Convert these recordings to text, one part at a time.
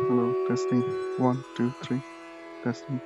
Hello, testing. 1, 2, 3, testing.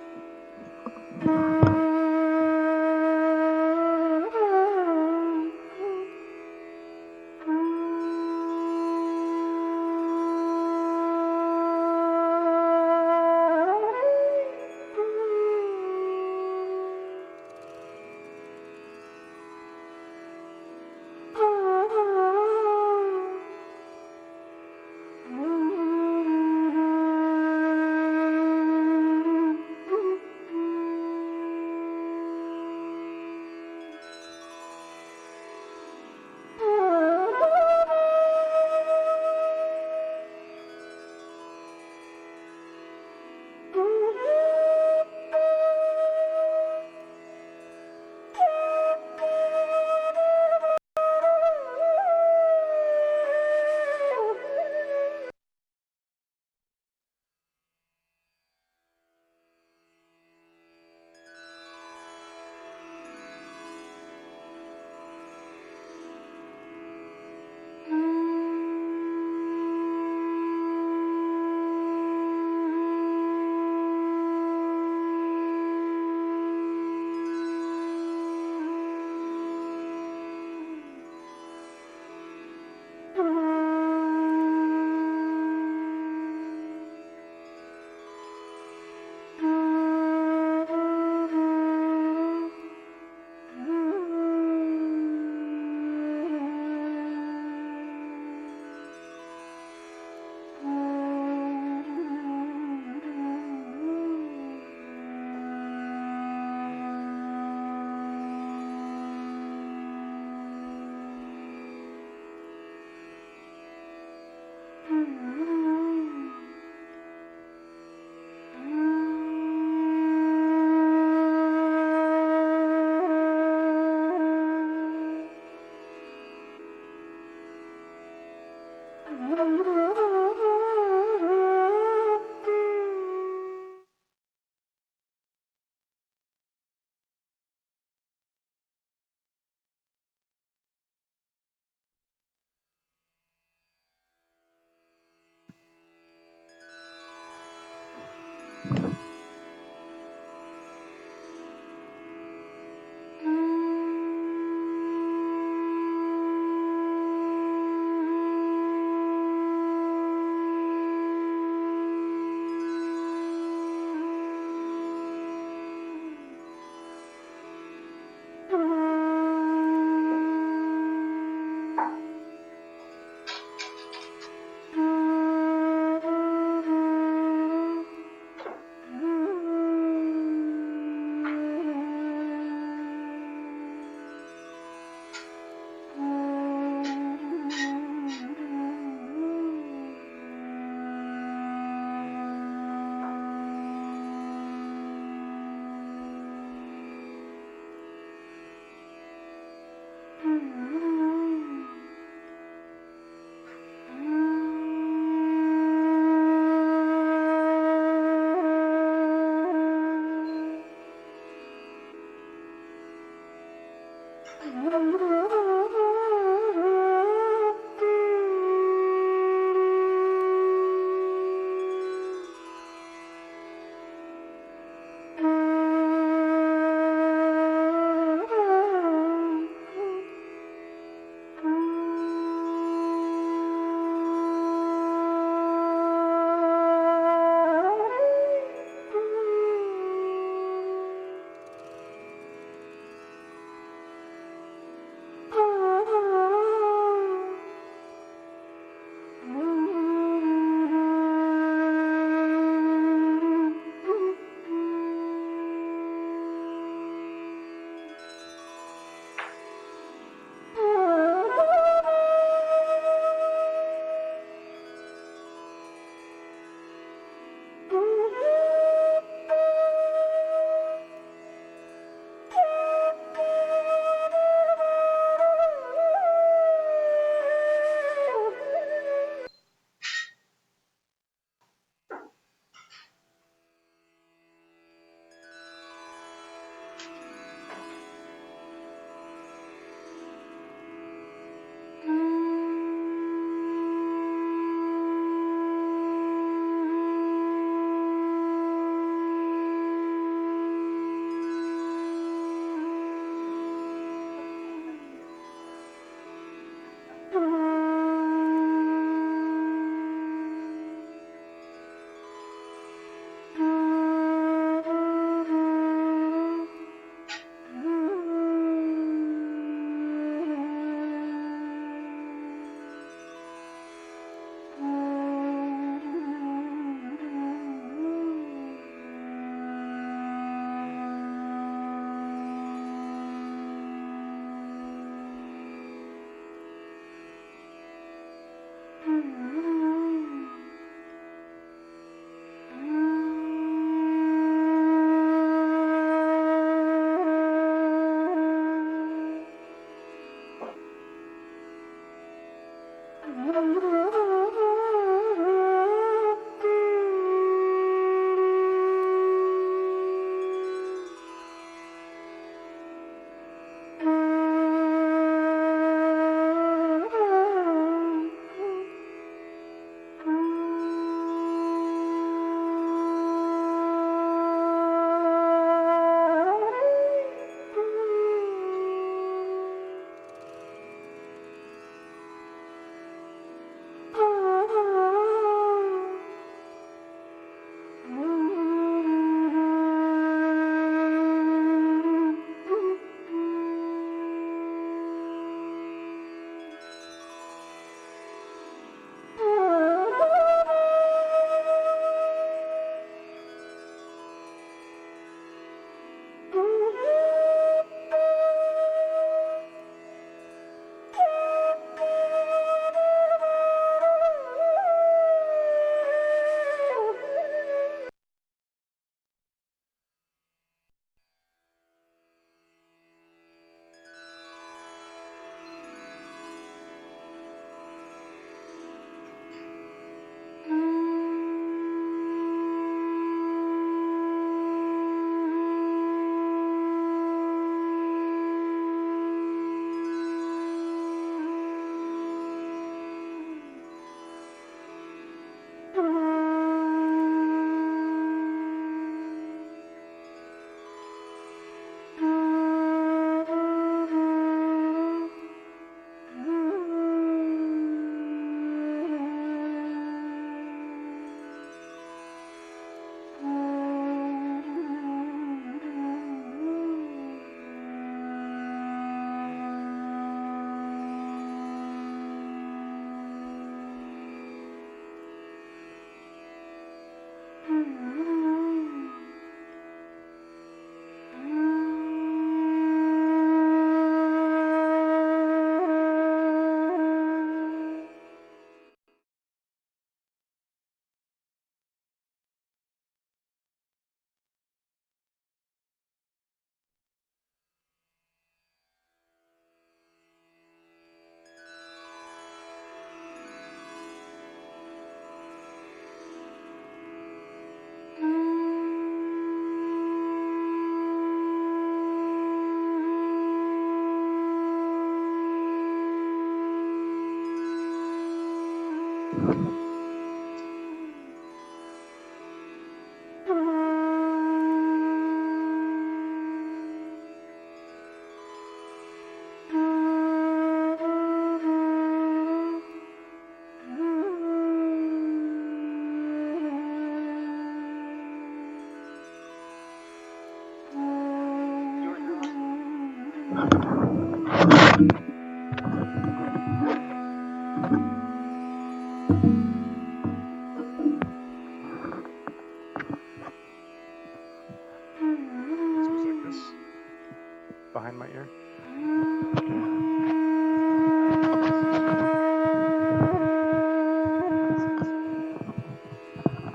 Behind my ear.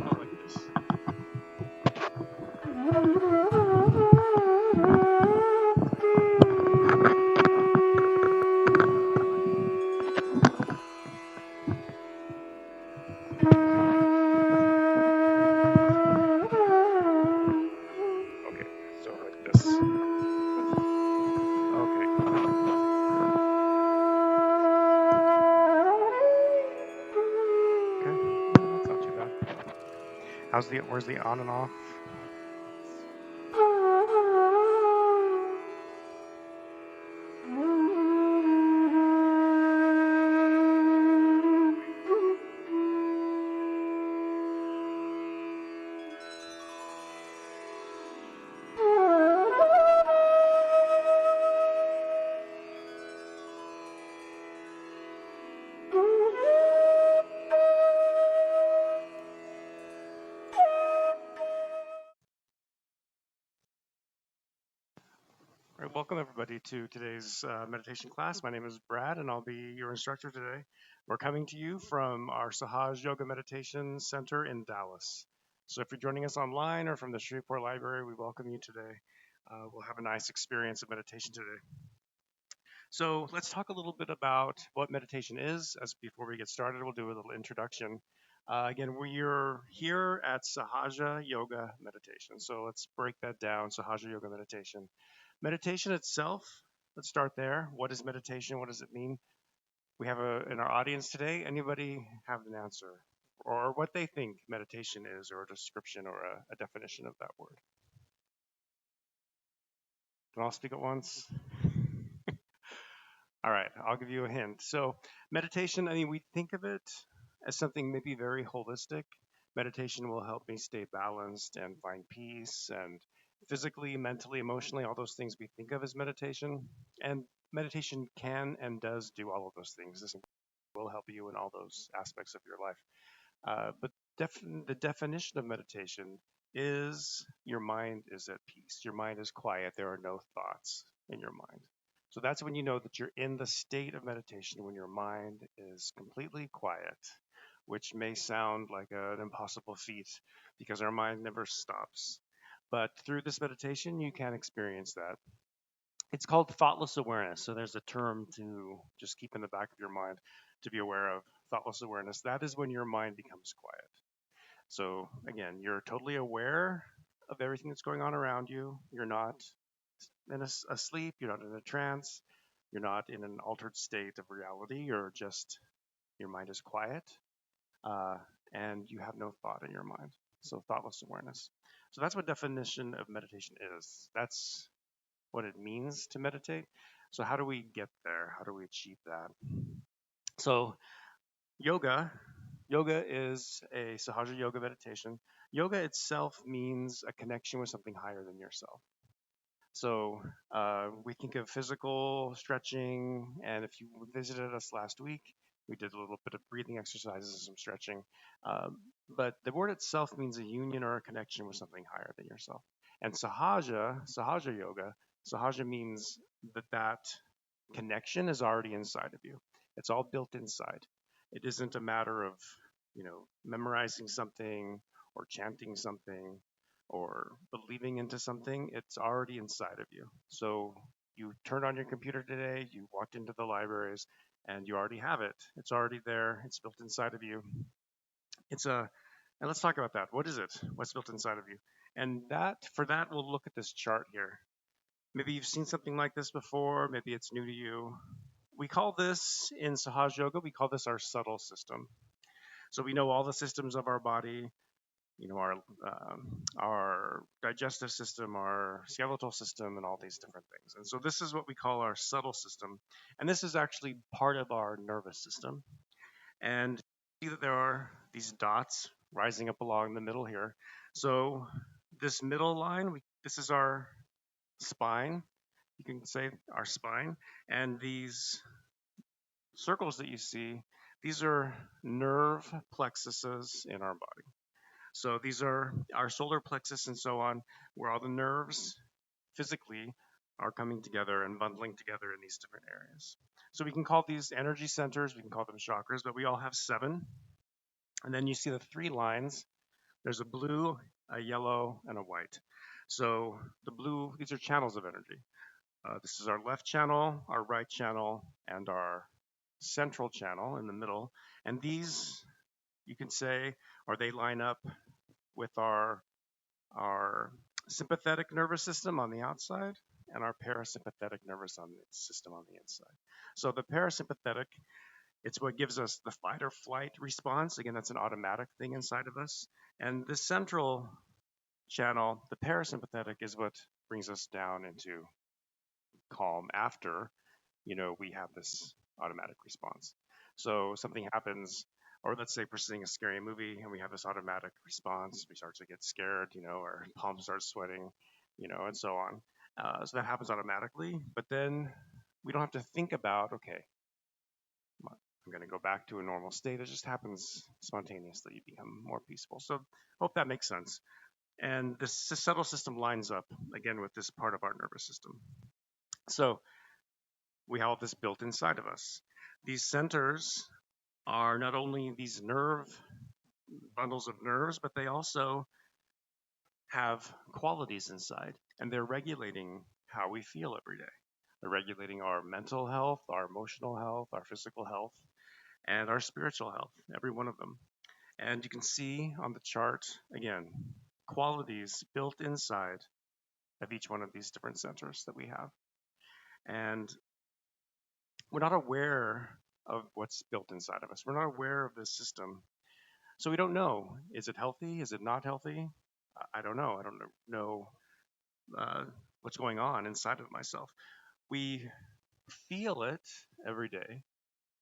Not like this. Okay, so like this. Okay. Okay, that's not too bad. Where's the on and off? Welcome everybody to today's meditation class. My name is Brad, and I'll be your instructor today. We're coming to you from our Sahaja Yoga Meditation Center in Dallas. So if you're joining us online or from the Shreveport Library, we welcome you today. We'll have a nice experience of meditation today. So let's talk a little bit about what meditation is. As before we get started, we'll do a little introduction. Again, we're here at Sahaja Yoga Meditation. So let's break that down. Sahaja Yoga Meditation. Meditation itself, let's start there. What is meditation? What does it mean? We have in our audience today, anybody have an answer or what they think meditation is, or a description or a definition of that word? Can all speak at once? All right, I'll give you a hint. So, meditation, I mean, we think of it as something maybe very holistic. Meditation will help me stay balanced and find peace, and physically, mentally, emotionally, all those things we think of as meditation. And meditation can and does do all of those things. This will help you in all those aspects of your life. But the definition of meditation is your mind is at peace. Your mind is quiet. There are no thoughts in your mind. So that's when you know that you're in the state of meditation, when your mind is completely quiet, which may sound like an impossible feat because our mind never stops. But through this meditation, you can experience that. It's called thoughtless awareness. So there's a term to just keep in the back of your mind to be aware of. Thoughtless awareness. That is when your mind becomes quiet. So again, you're totally aware of everything that's going on around you. You're not asleep. You're not in a trance. You're not in an altered state of reality. You're just, your mind is quiet, uh, and you have no thought in your mind. So thoughtless awareness. So that's what definition of meditation is. That's what it means to meditate. So how do we get there? How do we achieve that? So yoga, yoga is a Sahaja Yoga meditation. Yoga itself means a connection with something higher than yourself. So we think of physical stretching, and if you visited us last week, we did a little bit of breathing exercises and some stretching. But the word itself means a union or a connection with something higher than yourself. And Sahaja Yoga, Sahaja means that connection is already inside of you. It's all built inside. It isn't a matter of, memorizing something or chanting something or believing into something. It's already inside of you. So you turned on your computer today, you walked into the libraries, and you already have it. It's already there. It's built inside of you. And let's talk about that. What is it? What's built inside of you? And for that, we'll look at this chart here. Maybe you've seen something like this before. Maybe it's new to you. We call this in Sahaja Yoga, we call this our subtle system. So we know all the systems of our body, our digestive system, our skeletal system, and all these different things. And so this is what we call our subtle system. And this is actually part of our nervous system. And see that there are these dots rising up along the middle here. So this middle line, this is our spine. You can say our spine. And these circles that you see, these are nerve plexuses in our body. So these are our solar plexus and so on, where all the nerves physically are coming together and bundling together in these different areas. So we can call these energy centers, we can call them chakras, but we all have 7. And then you see the 3 lines. There's a blue, a yellow, and a white. So the blue, these are channels of energy. This is our left channel, our right channel, and our central channel in the middle. And these, you can say, or they line up with our sympathetic nervous system on the outside and our parasympathetic nervous system on the inside. So the parasympathetic, it's what gives us the fight or flight response. Again, that's an automatic thing inside of us. And the central channel, the parasympathetic, is what brings us down into calm after, we have this automatic response. So something happens, or let's say we're seeing a scary movie and we have this automatic response. We start to get scared, our palms start sweating, and so on. So that happens automatically, but then we don't have to think about, okay, I'm going to go back to a normal state. It just happens spontaneously. You become more peaceful. So hope that makes sense. And this subtle system lines up again with this part of our nervous system. So we have all this built inside of us. These centers are not only these nerve bundles of nerves, but they also have qualities inside, and they're regulating how we feel every day. They're regulating our mental health, our emotional health, our physical health, and our spiritual health, every one of them. And you can see on the chart, again, qualities built inside of each one of these different centers that we have. And we're not aware of what's built inside of us. We're not aware of this system. So we don't know, is it healthy? Is it not healthy? I don't know. I don't know uh, what's going on inside of myself. We feel it every day.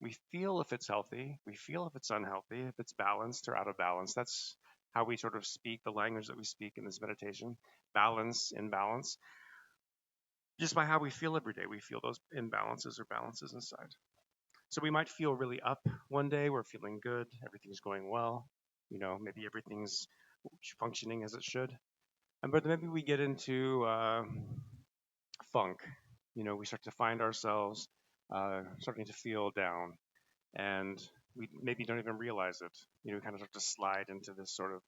We feel if it's healthy. We feel if it's unhealthy, if it's balanced or out of balance. That's how we sort of speak the language that we speak in this meditation: balance, imbalance. Just by how we feel every day, we feel those imbalances or balances inside. So we might feel really up one day, we're feeling good, everything's going well, maybe everything's functioning as it should. But maybe we get into funk. We start to find ourselves starting to feel down, and we maybe don't even realize it. We kind of start to slide into this sort of,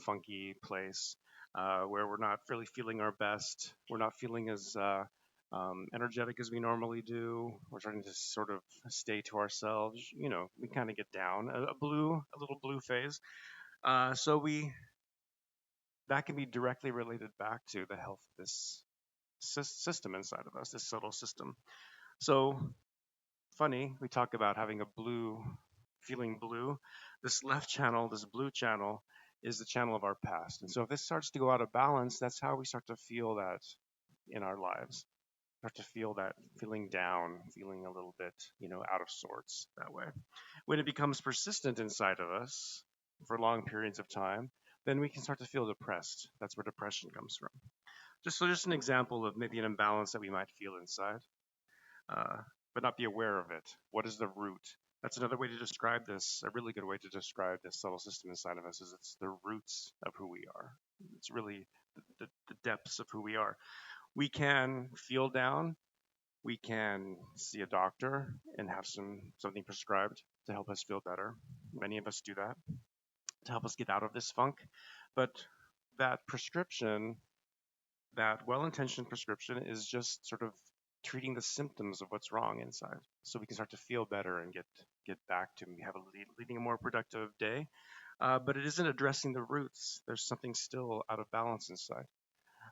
funky place where we're not really feeling our best. We're not feeling as energetic as we normally do. We're starting to sort of stay to ourselves. We kind of get down a little blue phase. So we that can be directly related back to the health of this system inside of us, this subtle system. So funny, we talk about having a blue, feeling blue. This left channel, this blue channel, is the channel of our past. And so if this starts to go out of balance, that's how we start to feel that in our lives. Start to feel that feeling down, feeling a little bit, out of sorts that way. When it becomes persistent inside of us for long periods of time, then we can start to feel depressed. That's where depression comes from. Just an example of maybe an imbalance that we might feel inside, uh, but not be aware of it. What is the root? That's another way to describe this. A really good way to describe this subtle system inside of us is it's the roots of who we are. It's really the depths of who we are. We can feel down. We can see a doctor and have something prescribed to help us feel better. Many of us do that to help us get out of this funk. But that prescription, that well-intentioned prescription, is just sort of treating the symptoms of what's wrong inside, so we can start to feel better and get back to leading a more productive day. But it isn't addressing the roots. There's something still out of balance inside.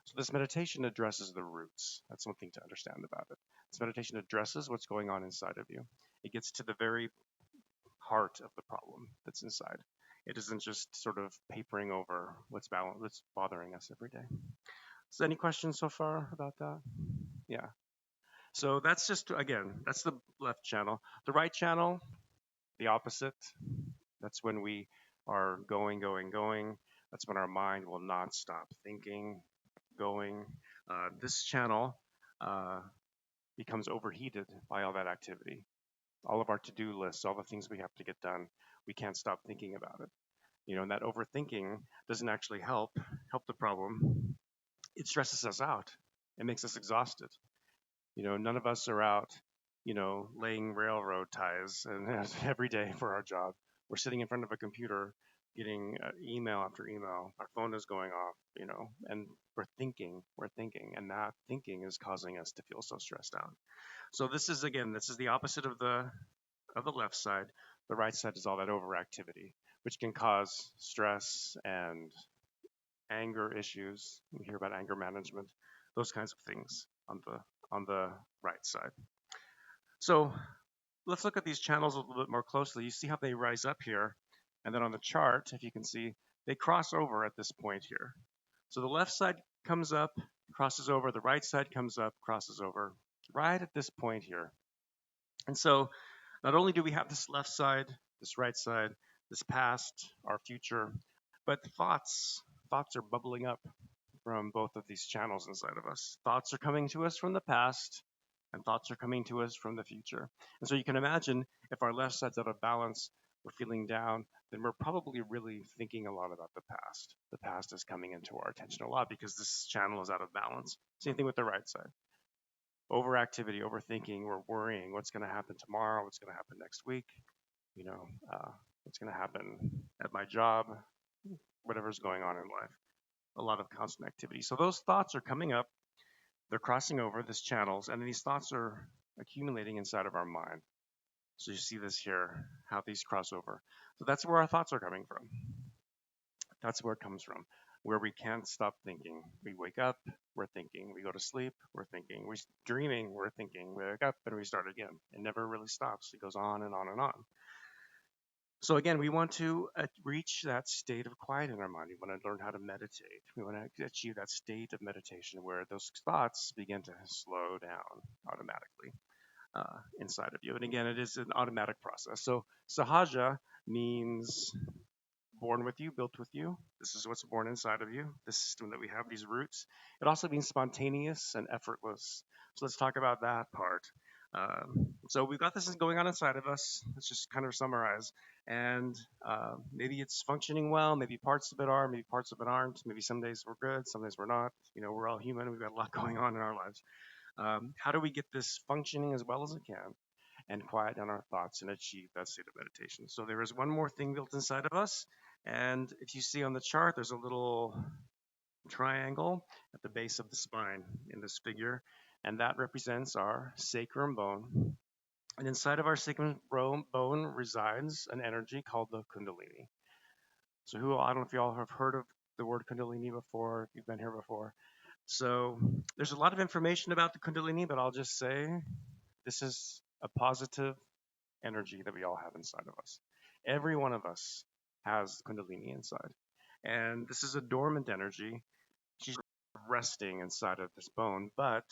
So this meditation addresses the roots. That's one thing to understand about it. This meditation addresses what's going on inside of you. It gets to the very heart of the problem that's inside. It isn't just sort of papering over what's bothering us every day. So any questions so far about that? Yeah. So that's just, again, that's the left channel. The right channel, the opposite. That's when we are going, going, going. That's when our mind will not stop thinking, going. This channel uh, becomes overheated by all that activity. All of our to-do lists, all the things we have to get done, we can't stop thinking about it. And that overthinking doesn't actually help the problem. It stresses us out. It makes us exhausted. None of us are out, laying railroad ties and every day for our job. We're sitting in front of a computer, getting email after email. Our phone is going off, and we're thinking, and that thinking is causing us to feel so stressed out. So this is the opposite of the left side. The right side is all that overactivity, which can cause stress and anger issues. We hear about anger management, those kinds of things on the right side. So let's look at these channels a little bit more closely. You see how they rise up here, and then on the chart, if you can see, they cross over at this point here. So the left side comes up, crosses over, the right side comes up, crosses over, right at this point here. And so not only do we have this left side, this right side, this past, our future, but thoughts are bubbling up from both of these channels inside of us. Thoughts are coming to us from the past, and thoughts are coming to us from the future. And so you can imagine if our left side's out of balance, we're feeling down, then we're probably really thinking a lot about the past. The past is coming into our attention a lot because this channel is out of balance. Same thing with the right side. overactivity, overthinking. We're worrying what's going to happen tomorrow, what's going to happen next week, you know, uh, what's going to happen at my job, whatever's going on in life. A lot of constant activity. So those thoughts are coming up, they're crossing over these channels, and these thoughts are accumulating inside of our mind. So you see this here, how these cross over. So that's where our thoughts are coming from. That's where it comes from, where we can't stop thinking. We wake up, we're thinking. We go to sleep, we're thinking. We're dreaming, we're thinking. We wake up and we start again. It never really stops. It goes on and on and on. So again, we want to reach that state of quiet in our mind. We want to learn how to meditate. We want to achieve that state of meditation where those thoughts begin to slow down automatically inside of you. And again, it is an automatic process. So Sahaja means born with you, built with you. This is what's born inside of you, the system that we have, these roots. It also means spontaneous and effortless. So let's talk about that part. So we've got this going on inside of us. Let's just kind of summarize. And maybe it's functioning well. Maybe parts of it are. Maybe parts of it aren't. Maybe some days we're good. Some days we're not. You know, we're all human. We've got a lot going on in our lives. How do we get this functioning as well as it can? And quiet down our thoughts and achieve that state of meditation. So there is one more thing built inside of us. And if you see on the chart, there's a little triangle at the base of the spine in this figure, and that represents our sacrum bone. And inside of our sacrum bone resides an energy called the Kundalini. So I don't know if you all have heard of the word Kundalini before, if you've been here before. So there's a lot of information about the Kundalini, but I'll just say this is a positive energy that we all have inside of us. Every one of us has Kundalini inside. And this is a dormant energy. She's resting inside of this bone, but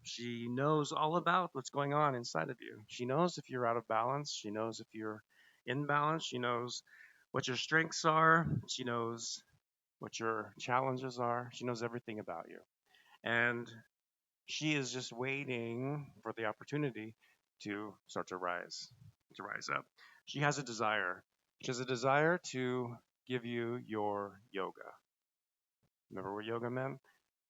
she knows all about what's going on inside of you. She knows if you're out of balance. She knows if you're in balance. She knows what your strengths are. She knows what your challenges are. She knows everything about you. And she is just waiting for the opportunity to start to rise up. She has a desire. She has a desire to give you your yoga. Remember what yoga meant?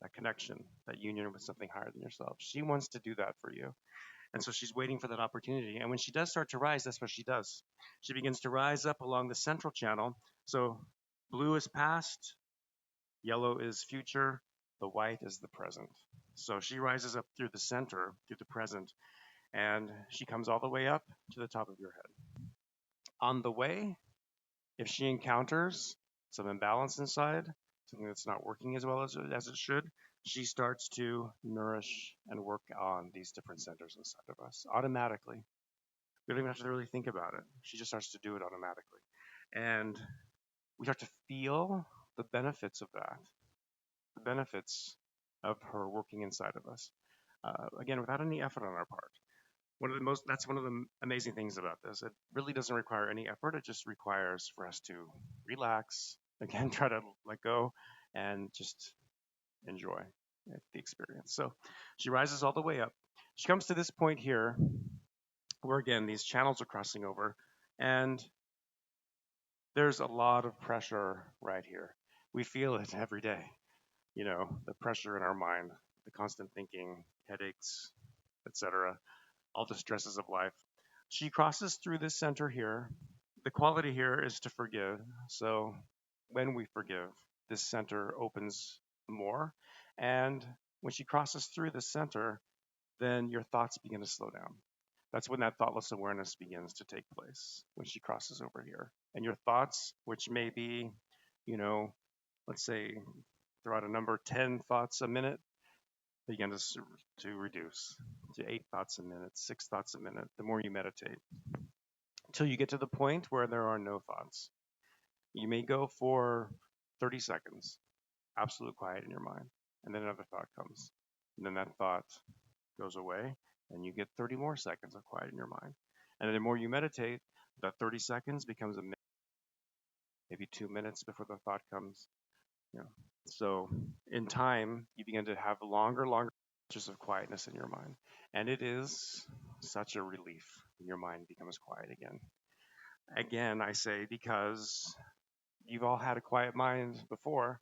That connection, that union with something higher than yourself. She wants to do that for you. And so she's waiting for that opportunity. And when she does start to rise, that's what she does. She begins to rise up along the central channel. So blue is past, yellow is future, the white is the present. So she rises up through the center, through the present, and she comes all the way up to the top of your head. On the way, if she encounters some imbalance inside, something that's not working as well as it should, she starts to nourish and work on these different centers inside of us automatically. We don't even have to really think about it. She just starts to do it automatically. And we start to feel the benefits of that, the benefits of her working inside of us. Again, without any effort on our part. That's one of the amazing things about this. It really doesn't require any effort. It just requires for us to relax, again, try to let go and just enjoy the experience. So she rises all the way up. She comes to this point here where again these channels are crossing over, and there's a lot of pressure right here. We feel it every day. You know, the pressure in our mind, the constant thinking, headaches, etc., all the stresses of life. She crosses through this center here. The quality here is to forgive. So when we forgive, this center opens more. And when she crosses through the center, then your thoughts begin to slow down. That's when that thoughtless awareness begins to take place, when she crosses over here. And your thoughts, which may be, you know, let's say, throw out a number, 10 thoughts a minute, begin to reduce to 8 thoughts a minute, 6 thoughts a minute, the more you meditate, until you get to the point where there are no thoughts. You may go for 30 seconds, absolute quiet in your mind, and then another thought comes. And then that thought goes away, and you get 30 more seconds of quiet in your mind. And then the more you meditate, that 30 seconds becomes a minute, maybe 2 minutes before the thought comes. You know. So in time, you begin to have longer stretches of quietness in your mind. And it is such a relief when your mind becomes quiet again. Again, I say because you've all had a quiet mind before.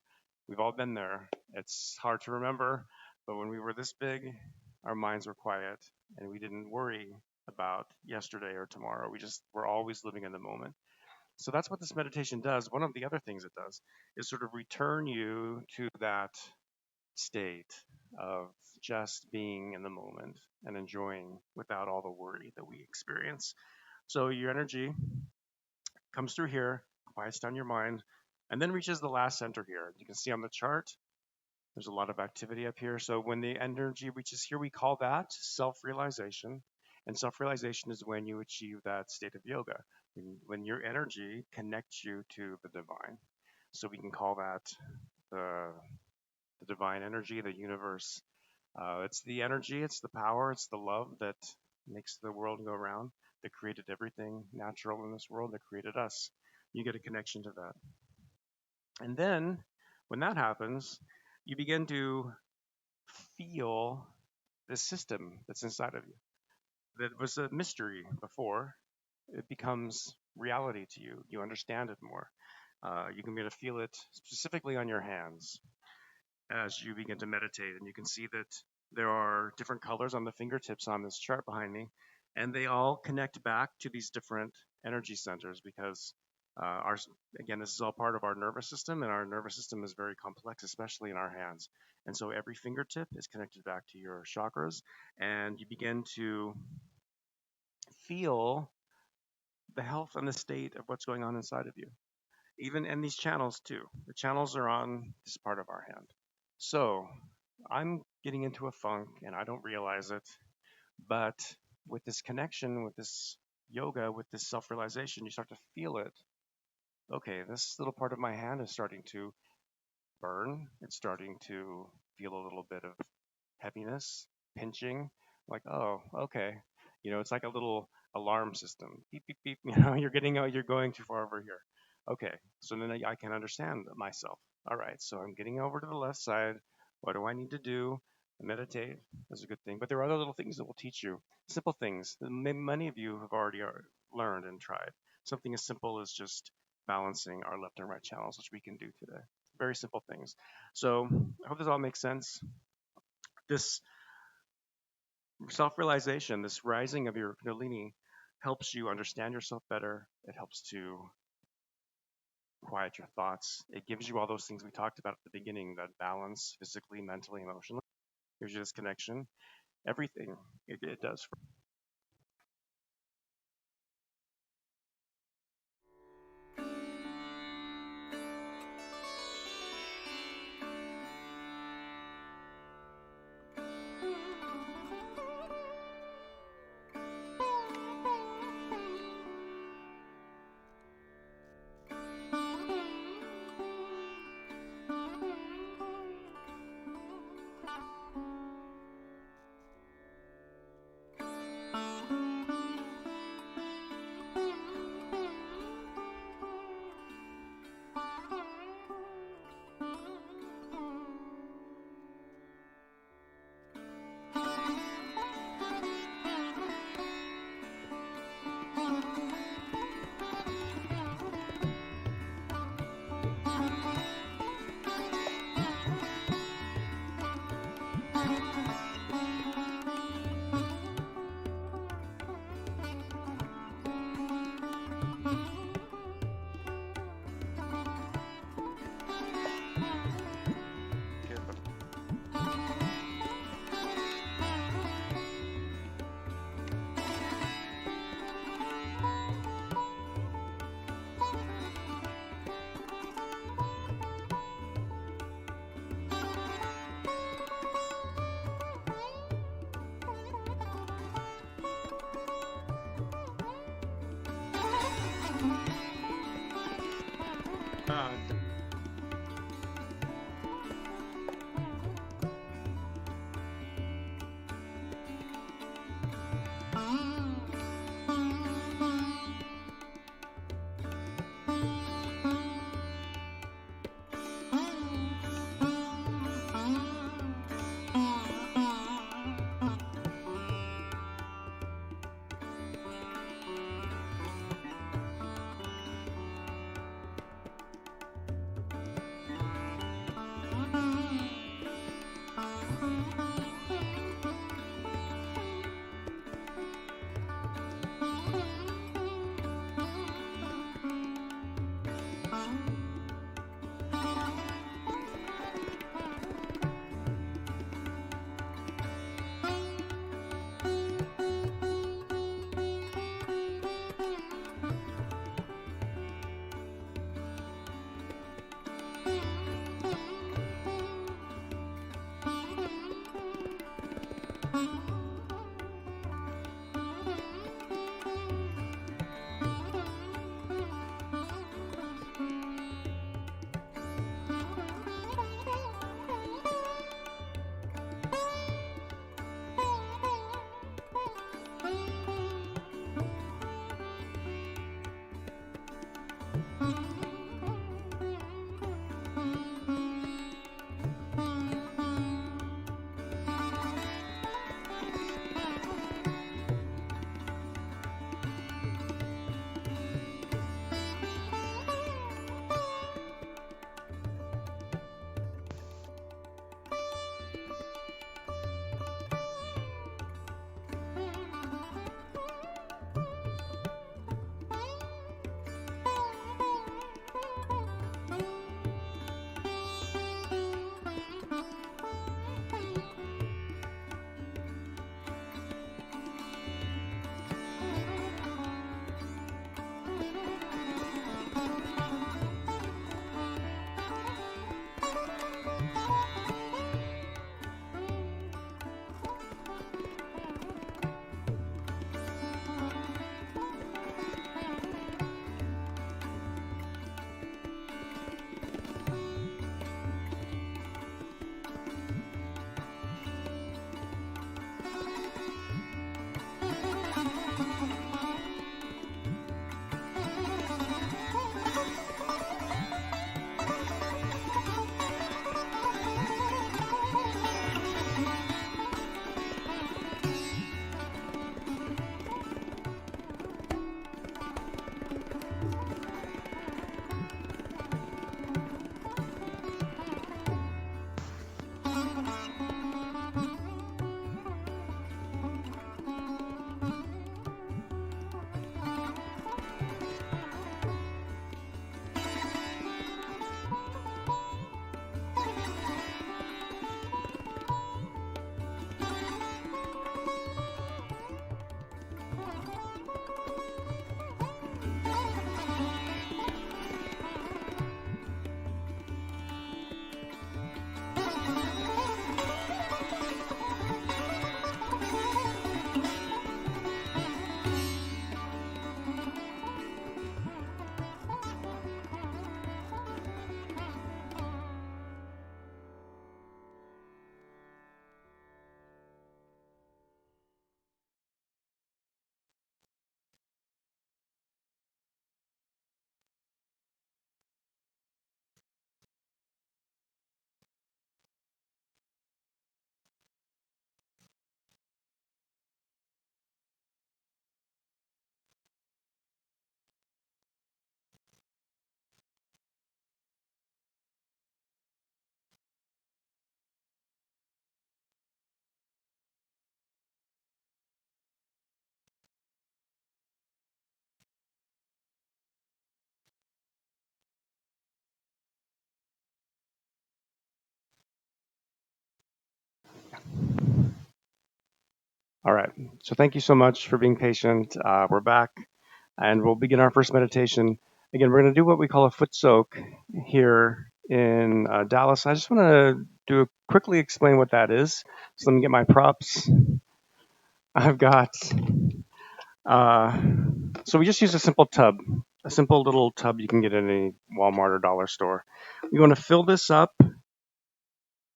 We've all been there. It's hard to remember, but when we were this big, our minds were quiet, and we didn't worry about yesterday or tomorrow. We just were always living in the moment. So that's what this meditation does. One of the other things it does is sort of return you to that state of just being in the moment and enjoying without all the worry that we experience. So your energy comes through here, quiets down your mind, and then reaches the last center here. You can see on the chart, there's a lot of activity up here. So when the energy reaches here, we call that self-realization. And self-realization is when you achieve that state of yoga, when your energy connects you to the divine. So we can call that the, the divine energy, the universe. It's the energy, it's the power, it's the love that makes the world go round, that created everything natural in this world, that created us. You get a connection to that. And then when that happens, you begin to feel the system that's inside of you. That was a mystery before. It becomes reality to you. You understand it more. You can begin to feel it specifically on your hands as you begin to meditate. And you can see that there are different colors on the fingertips on this chart behind me, and they all connect back to these different energy centers because our again, this is all part of our nervous system, and our nervous system is very complex, especially in our hands. And so every fingertip is connected back to your chakras, and you begin to feel the health and the state of what's going on inside of you. Even in these channels too. The channels are on this part of our hand. So I'm getting into a funk and I don't realize it, but with this connection, with this yoga, with this self-realization, you start to feel it. Okay, this little part of my hand is starting to burn. It's starting to feel a little bit of heaviness, pinching, like, oh, okay. It's like a little alarm system. Beep, beep, beep. You're going too far over here. Okay, so then I can understand myself. All right, so I'm getting over to the left side. What do I need to do? Meditate is a good thing, but there are other little things that will teach you. Simple things that many of you have already learned and tried. Something as simple as just balancing our left and right channels, which we can do today. Very simple things. So I hope this all makes sense. This self-realization, this rising of your kundalini, helps you understand yourself better. It helps to quiet your thoughts. It gives you all those things we talked about at the beginning, that balance physically, mentally, emotionally. Gives you this connection. Everything it does. All right. So thank you so much for being patient. We're back and we'll begin our first meditation. Again, we're going to do what we call a foot soak here in Dallas. I just want to quickly explain what that is. So let me get my props. I've got, uh, so we just use a simple tub, a simple little tub you can get in any Walmart or dollar store. We want to fill this up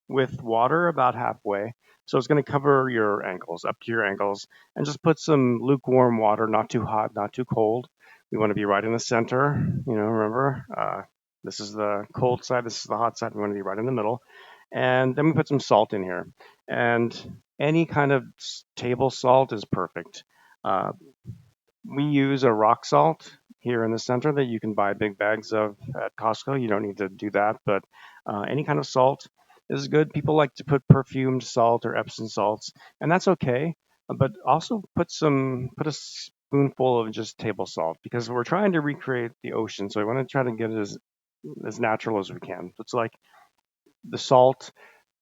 with water about halfway. So it's going to cover your ankles, up to your ankles, and just put some lukewarm water, not too hot, not too cold. We want to be right in the center. Remember, this is the cold side, this is the hot side. We want to be right in the middle. And then we put some salt in here. And any kind of table salt is perfect. Uh, we use a rock salt here in the center that you can buy big bags of at Costco. You don't need to do that, but any kind of salt is good. People like to put perfumed salt or Epsom salts, and that's okay. But also put a spoonful of just table salt because we're trying to recreate the ocean. So I want to try to get it as natural as we can. It's like the salt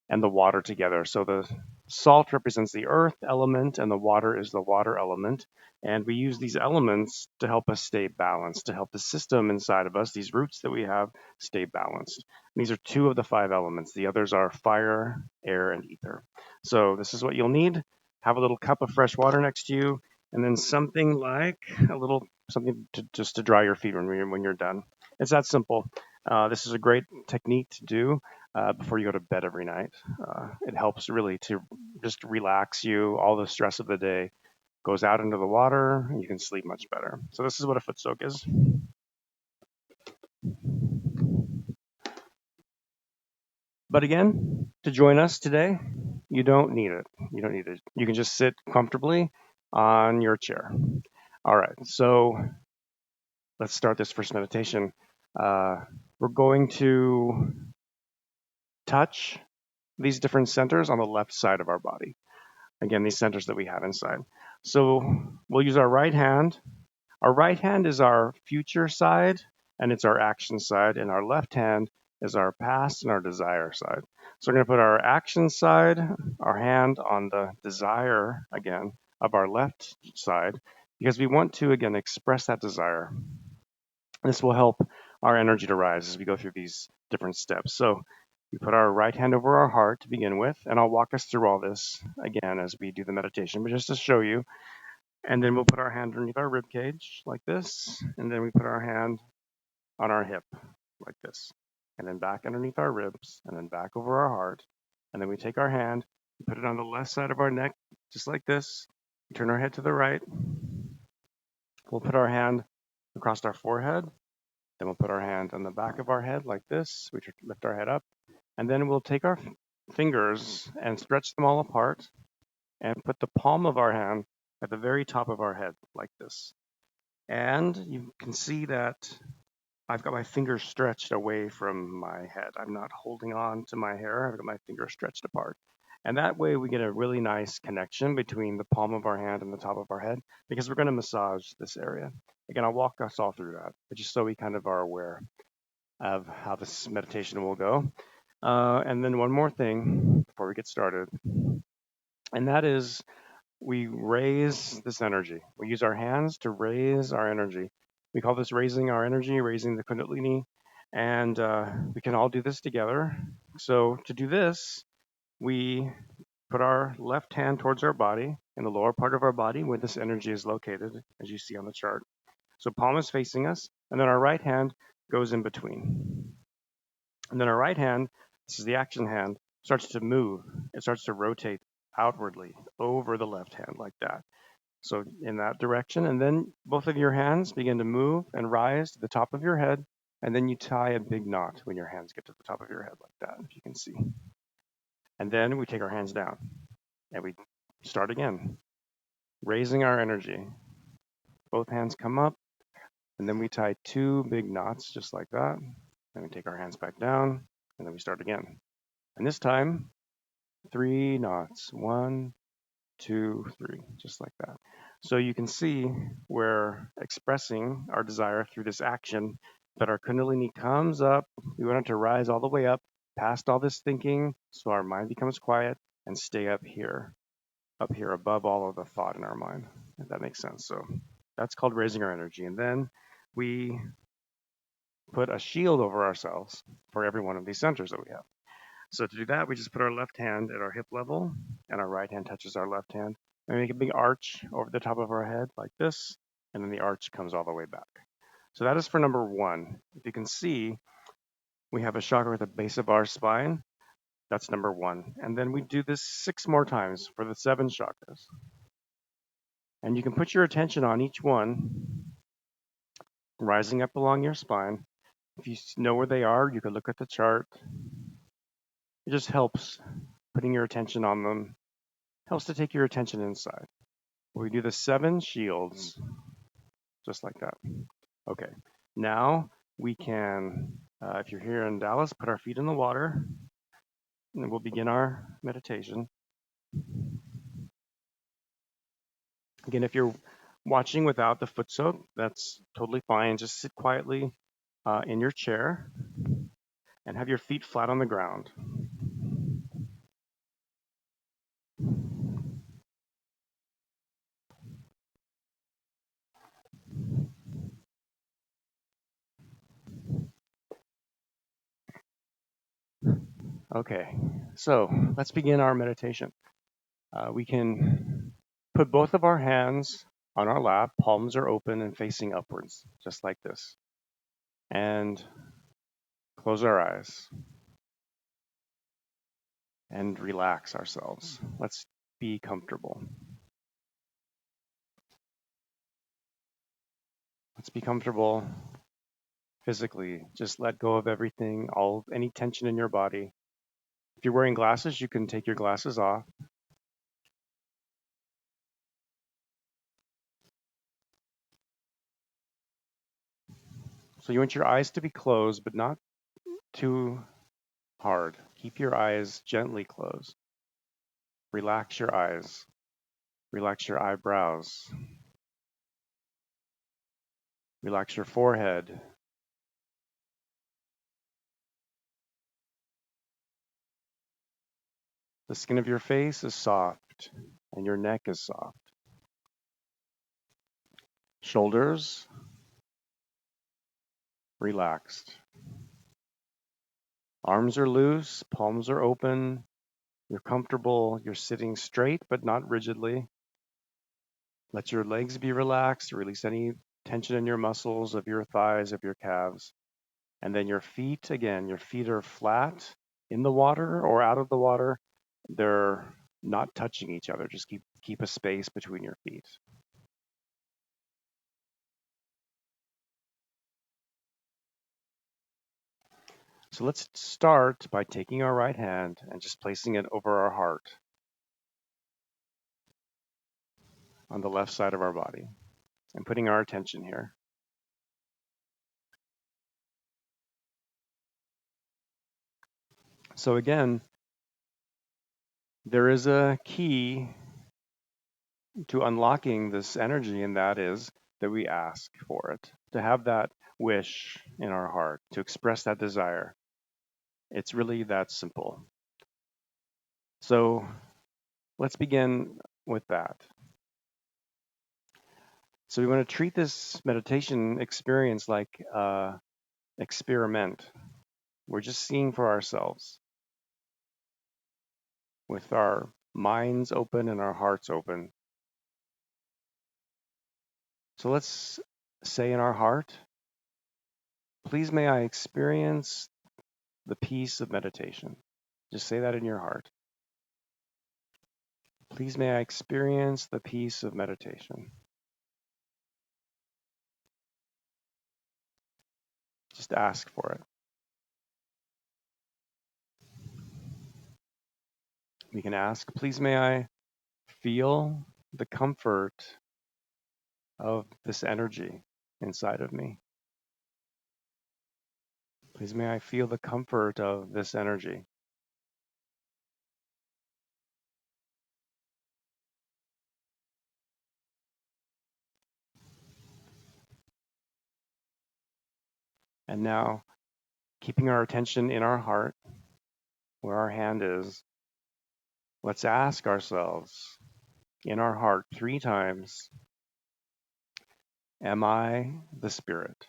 and the water together. So the salt represents the earth element and the water is the water element. And we use these elements to help us stay balanced, to help the system inside of us, these roots that we have, stay balanced. And these are two of the five elements. The others are fire, air, and ether. So this is what you'll need. Have a little cup of fresh water next to you, and then something like a little something to just to dry your feet when you're done. It's that simple. This is a great technique to do before you go to bed every night. It helps really to just relax you. All the stress of the day goes out into the water, and you can sleep much better. So this is what a foot soak is. But again, to join us today, you don't need it. You don't need it. You can just sit comfortably on your chair. All right. So let's start this first meditation. We're going to touch these different centers on the left side of our body. Again, these centers that we have inside. So we'll use our right hand. Our right hand is our future side and it's our action side, and our left hand is our past and our desire side. So we're going to put our action side, our hand on the desire again of our left side because we want to again express that desire. This will help our energy to rise as we go through these different steps. So we put our right hand over our heart to begin with, and I'll walk us through all this again as we do the meditation, but just to show you. And then we'll put our hand underneath our rib cage like this, and then we put our hand on our hip like this, and then back underneath our ribs, and then back over our heart. And then we take our hand, we put it on the left side of our neck, just like this. We turn our head to the right. We'll put our hand across our forehead. Then we'll put our hand on the back of our head like this. We lift our head up. And then we'll take our fingers and stretch them all apart and put the palm of our hand at the very top of our head like this. And you can see that I've got my fingers stretched away from my head. I'm not holding on to my hair. I've got my fingers stretched apart. And that way we get a really nice connection between the palm of our hand and the top of our head because we're going to massage this area. Again, I'll walk us all through that, but just so we kind of are aware of how this meditation will go. And then one more thing before we get started, and that is we raise this energy. We use our hands to raise our energy. We call this raising our energy, raising the Kundalini, and we can all do this together. So to do this, we put our left hand towards our body in the lower part of our body where this energy is located, as you see on the chart. So palm is facing us, and then our right hand goes in between. And then our right hand, this is the action hand, starts to move. It starts to rotate outwardly over the left hand like that. So in that direction, and then both of your hands begin to move and rise to the top of your head, and then you tie a big knot when your hands get to the top of your head like that, if you can see. And then we take our hands down, and we start again, raising our energy. Both hands come up, and then we tie two big knots just like that. Then we take our hands back down, and then we start again. And this time, three knots. One, two, three, just like that. So you can see we're expressing our desire through this action that our Kundalini comes up. We want it to rise all the way up past all this thinking so our mind becomes quiet and stay up here. up here above all of the thought in our mind, if that makes sense. So that's called raising our energy. And then we put a shield over ourselves for every one of these centers that we have. So to do that, we just put our left hand at our hip level and our right hand touches our left hand. And we make a big arch over the top of our head like this, and then the arch comes all the way back. So that is for number one. If you can see, we have a chakra at the base of our spine. That's number one. And then we do this 6 more times for the 7 chakras. And you can put your attention on each one, rising up along your spine. If you know where they are, you can look at the chart. It just helps putting your attention on them, helps to take your attention inside. We do the 7 shields, just like that. Okay, now we can, if you're here in Dallas, put our feet in the water, and we'll begin our meditation. Again, if you're watching without the foot soak, that's totally fine. Just sit quietly in your chair and have your feet flat on the ground. Okay, so let's begin our meditation. We can put both of our hands on our lap, palms are open and facing upwards, just like this. And close our eyes and relax ourselves. Let's be comfortable. Let's be comfortable physically. Just let go of everything, any tension in your body. If you're wearing glasses, you can take your glasses off. So you want your eyes to be closed, but not too hard. Keep your eyes gently closed. Relax your eyes. Relax your eyebrows. Relax your forehead. The skin of your face is soft and your neck is soft. Shoulders relaxed. Arms are loose, palms are open. You're comfortable. You're sitting straight but not rigidly. Let your legs be relaxed. Release any tension in your muscles of your thighs, of your calves. And then your feet, again, your feet are flat in the water or out of the water. They're not touching each other. Just keep a space between your feet. So let's start by taking our right hand and just placing it over our heart on the left side of our body and putting our attention here. So again, there is a key to unlocking this energy, and that is that we ask for it, to have that wish in our heart, to express that desire. It's really that simple. So let's begin with that. So we want to treat this meditation experience like an experiment. We're just seeing for ourselves with our minds open and our hearts open. So let's say in our heart, please may I experience the peace of meditation. Just say that in your heart. Please may I experience the peace of meditation. Just ask for it. We can ask, please may I feel the comfort of this energy inside of me. Please may I feel the comfort of this energy. And now, keeping our attention in our heart, where our hand is, let's ask ourselves, in our heart 3 times, am I the spirit?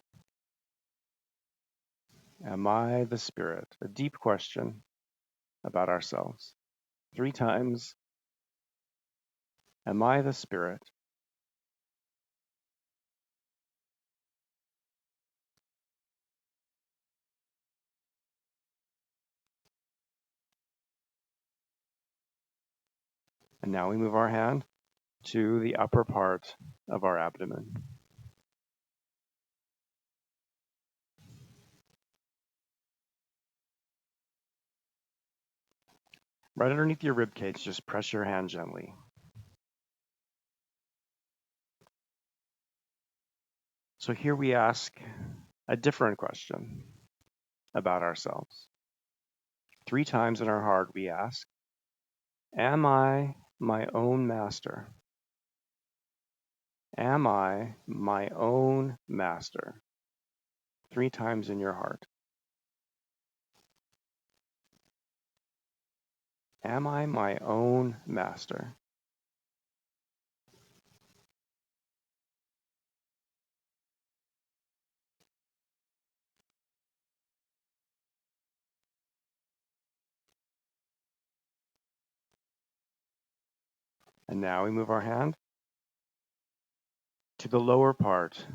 Am I the spirit? A deep question about ourselves. 3 times, am I the spirit? And now we move our hand to the upper part of our abdomen. Right underneath your rib cage, just press your hand gently. So here we ask a different question about ourselves. 3 times in our heart we ask, am I my own master? Am I my own master? 3 times in your heart. Am I my own master? And now we move our hand to the lower part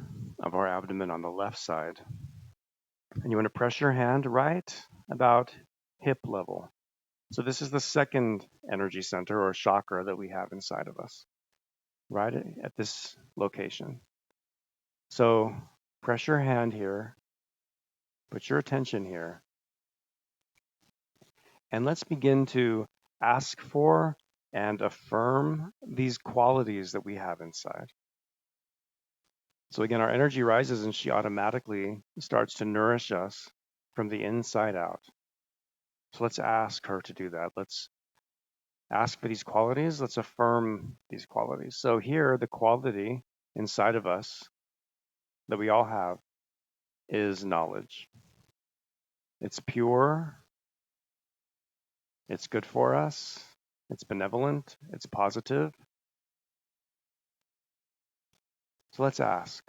of our abdomen on the left side. And you want to press your hand right about hip level. So this is the second energy center or chakra that we have inside of us, right at this location. So press your hand here, put your attention here, and let's begin to ask for and affirm these qualities that we have inside. So again, our energy rises and she automatically starts to nourish us from the inside out. So let's ask her to do that. Let's ask for these qualities. Let's affirm these qualities. So here, the quality inside of us that we all have is knowledge. It's pure, it's good for us, it's benevolent, it's positive. So let's ask.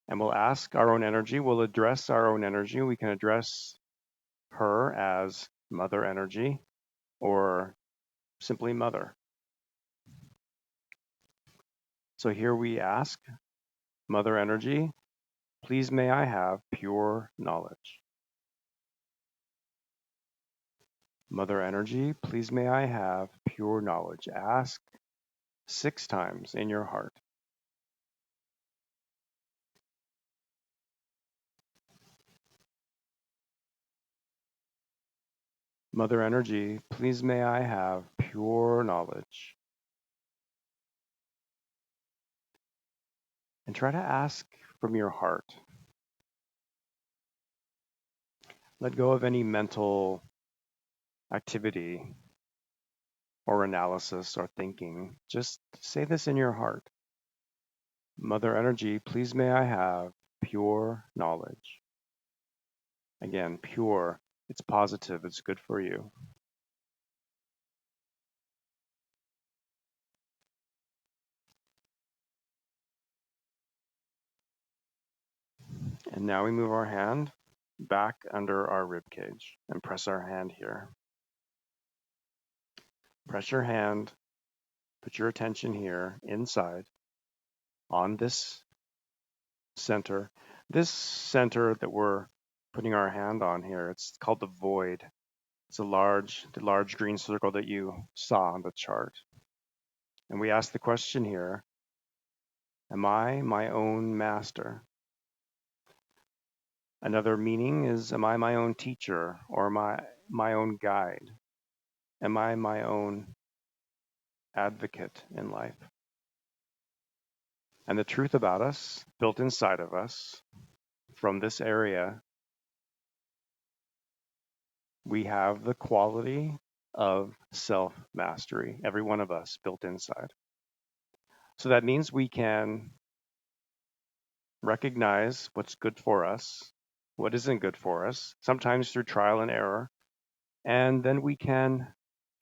And we'll ask our own energy, we'll address our own energy. We can address her as mother energy or simply mother. So here we ask, mother energy, please may I have pure knowledge. Mother energy, please may I have pure knowledge. Ask 6 times in your heart. Mother energy, please may I have pure knowledge. And try to ask from your heart. Let go of any mental activity or analysis or thinking. Just say this in your heart. Mother energy, please may I have pure knowledge. Again, pure. It's positive. It's good for you. And now we move our hand back under our rib cage and press our hand here. Press your hand, put your attention here inside on this center. This center that we're putting our hand on here, it's called the void. It's the large green circle that you saw on the chart. And we ask the question here, am I my own master? Another meaning is, am I my own teacher or my own guide? Am I my own advocate in life? And the truth about us, built inside of us, from this area, we have the quality of self-mastery, every one of us built inside. So that means we can recognize what's good for us, what isn't good for us, sometimes through trial and error, and then we can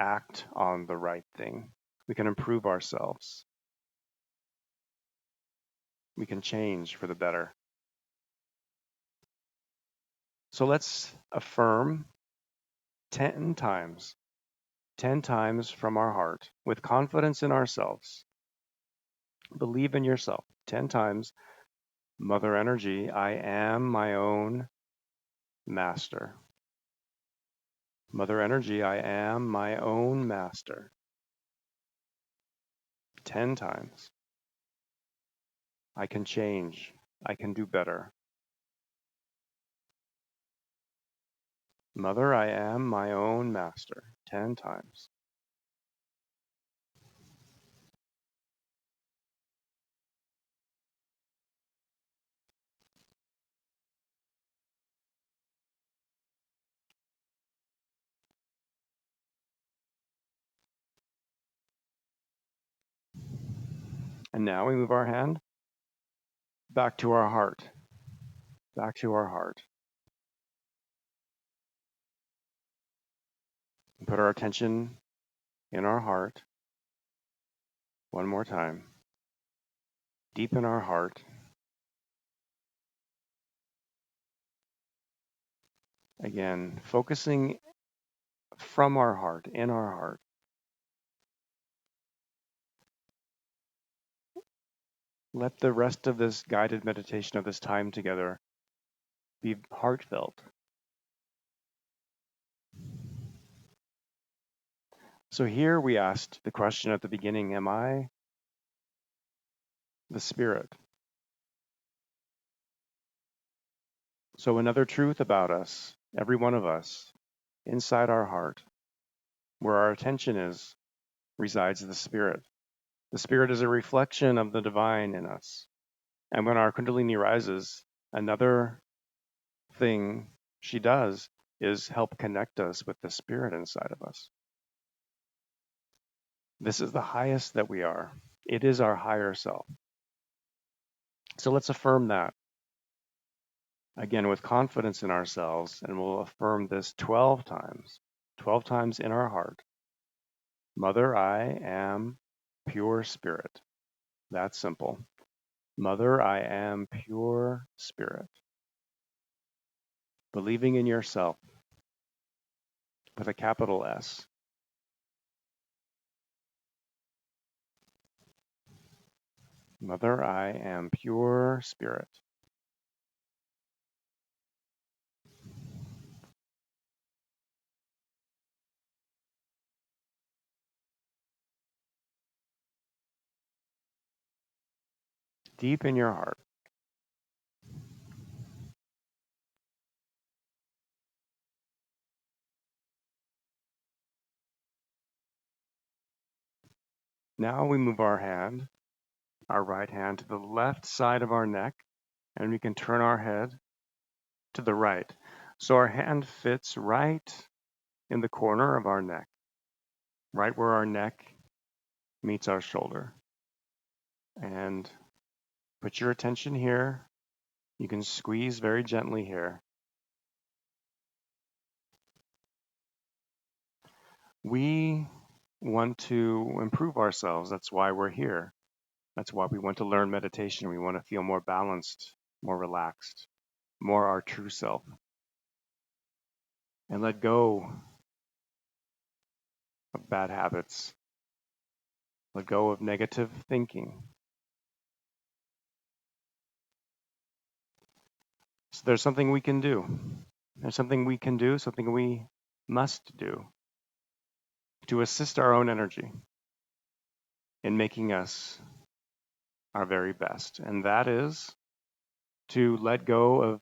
act on the right thing. We can improve ourselves. We can change for the better. So let's affirm 10 times, 10 times from our heart with confidence in ourselves. Believe in yourself 10 times. Mother Energy, I am my own master. Mother Energy, I am my own master. 10 times. I can change. I can do better. Mother, I am my own master. 10 times. And now we move our hand back to our heart. Back to our heart. Put our attention in our heart. One more time. Deep in our heart. Again, focusing from our heart, in our heart. Let the rest of this guided meditation of this time together be heartfelt. So here we asked the question at the beginning, am I the spirit? So another truth about us, every one of us, inside our heart, where our attention is, resides the spirit. The spirit is a reflection of the divine in us. And when our Kundalini rises, another thing she does is help connect us with the spirit inside of us. This is the highest that we are. It is our higher self. So let's affirm that again with confidence in ourselves, and we'll affirm this 12 times in our heart. Mother, I am pure spirit. That's simple. Mother, I am pure spirit. Believing in yourself with a capital S. Mother, I am pure spirit. Deep in your heart. Now we move our right hand to the left side of our neck, and we can turn our head to the right. So our hand fits right in the corner of our neck, right where our neck meets our shoulder. And put your attention here. You can squeeze very gently here. We want to improve ourselves. That's why we're here. That's why we want to learn meditation. We want to feel more balanced, more relaxed, more our true self. And let go of bad habits. Let go of negative thinking. So there's something we can do. There's something we can do, something we must do to assist our own energy in making us our very best. And that is to let go of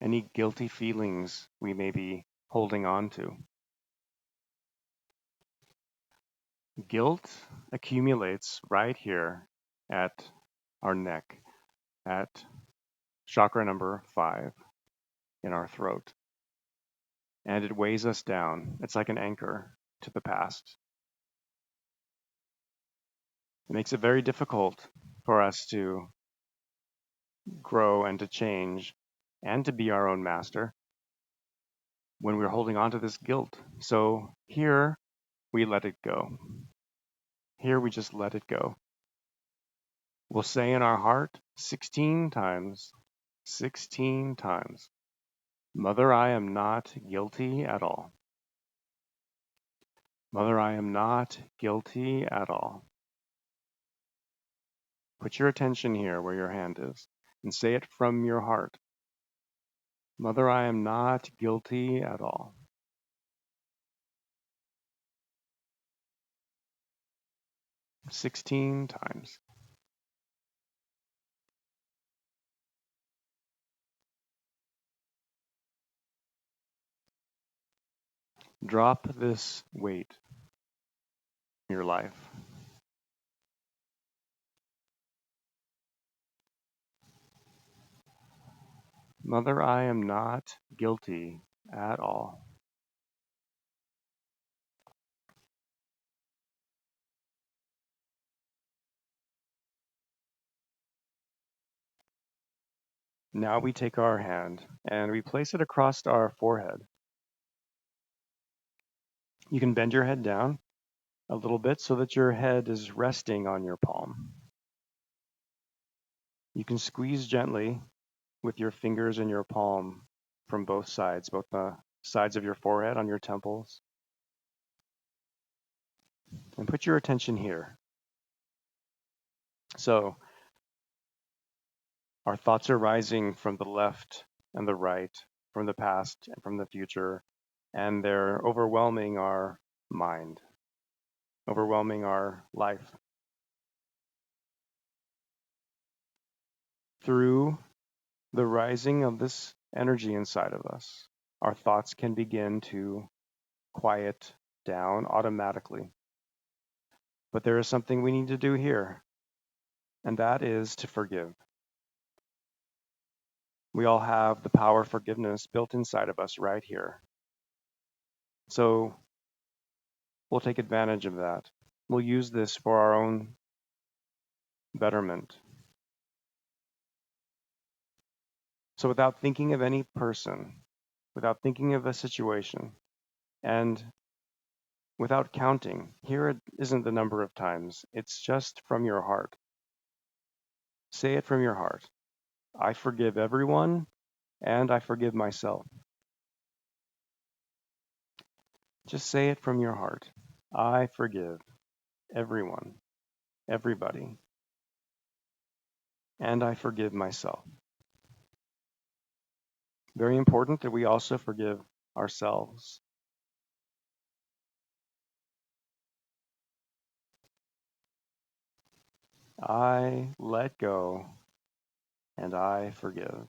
any guilty feelings we may be holding on to. Guilt accumulates right here at our neck, at chakra number 5 in our throat. And it weighs us down. It's like an anchor to the past. It makes it very difficult for us to grow and to change and to be our own master when we're holding on to this guilt. So here we let it go. Here we just let it go. We'll say in our heart 16 times, 16 times, Mother, I am not guilty at all. Mother, I am not guilty at all. Put your attention here where your hand is and say it from your heart. Mother, I am not guilty at all. "16 times. Drop this weight in your life. Mother, I am not guilty at all. Now we take our hand and we place it across our forehead. You can bend your head down a little bit so that your head is resting on your palm. You can squeeze gently with your fingers in your palm from both sides, both the sides of your forehead on your temples. And put your attention here. So our thoughts are rising from the left and the right, from the past and from the future, and they're overwhelming our mind, overwhelming our life. Through the rising of this energy inside of us, our thoughts can begin to quiet down automatically. But there is something we need to do here, and that is to forgive. We all have the power of forgiveness built inside of us right here. So we'll take advantage of that. We'll use this for our own betterment. So without thinking of any person, without thinking of a situation, and without counting, here it isn't the number of times, it's just from your heart. Say it from your heart. I forgive everyone, and I forgive myself. Just say it from your heart. I forgive everyone, everybody, and I forgive myself. Very important that we also forgive ourselves. I let go and I forgive.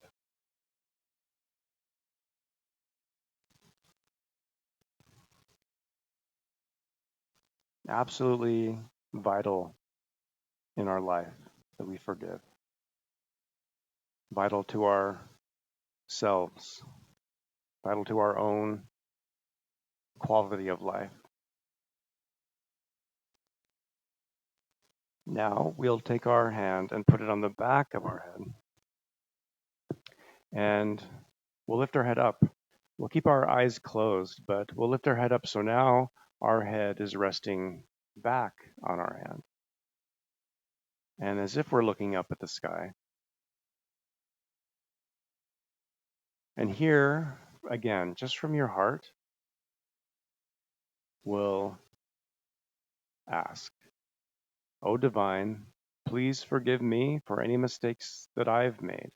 Absolutely vital in our life that we forgive. Vital to ourselves, vital to our own quality of life. Now we'll take our hand and put it on the back of our head. And we'll lift our head up. We'll keep our eyes closed, but we'll lift our head up so now our head is resting back on our hand. And as if we're looking up at the sky. And here, again, just from your heart, we'll ask, "O Divine, please forgive me for any mistakes that I've made,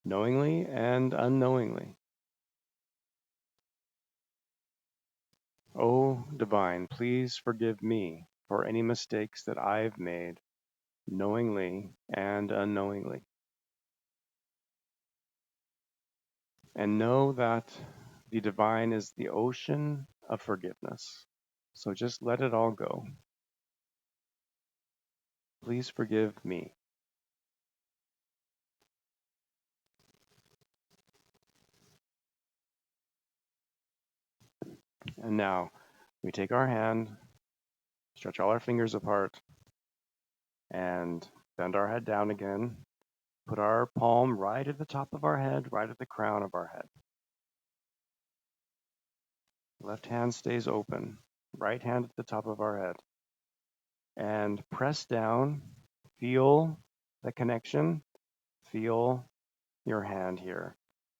knowingly and unknowingly. O Divine, please forgive me for any mistakes that I've made, knowingly and unknowingly. And know that the divine is the ocean of forgiveness. So just let it all go. Please forgive me." And now we take our hand, stretch all our fingers apart, and bend our head down again. Put our palm right at the top of our head, right at the crown of our head. Left hand stays open. Right hand at the top of our head. And press down. Feel the connection. Feel your hand here.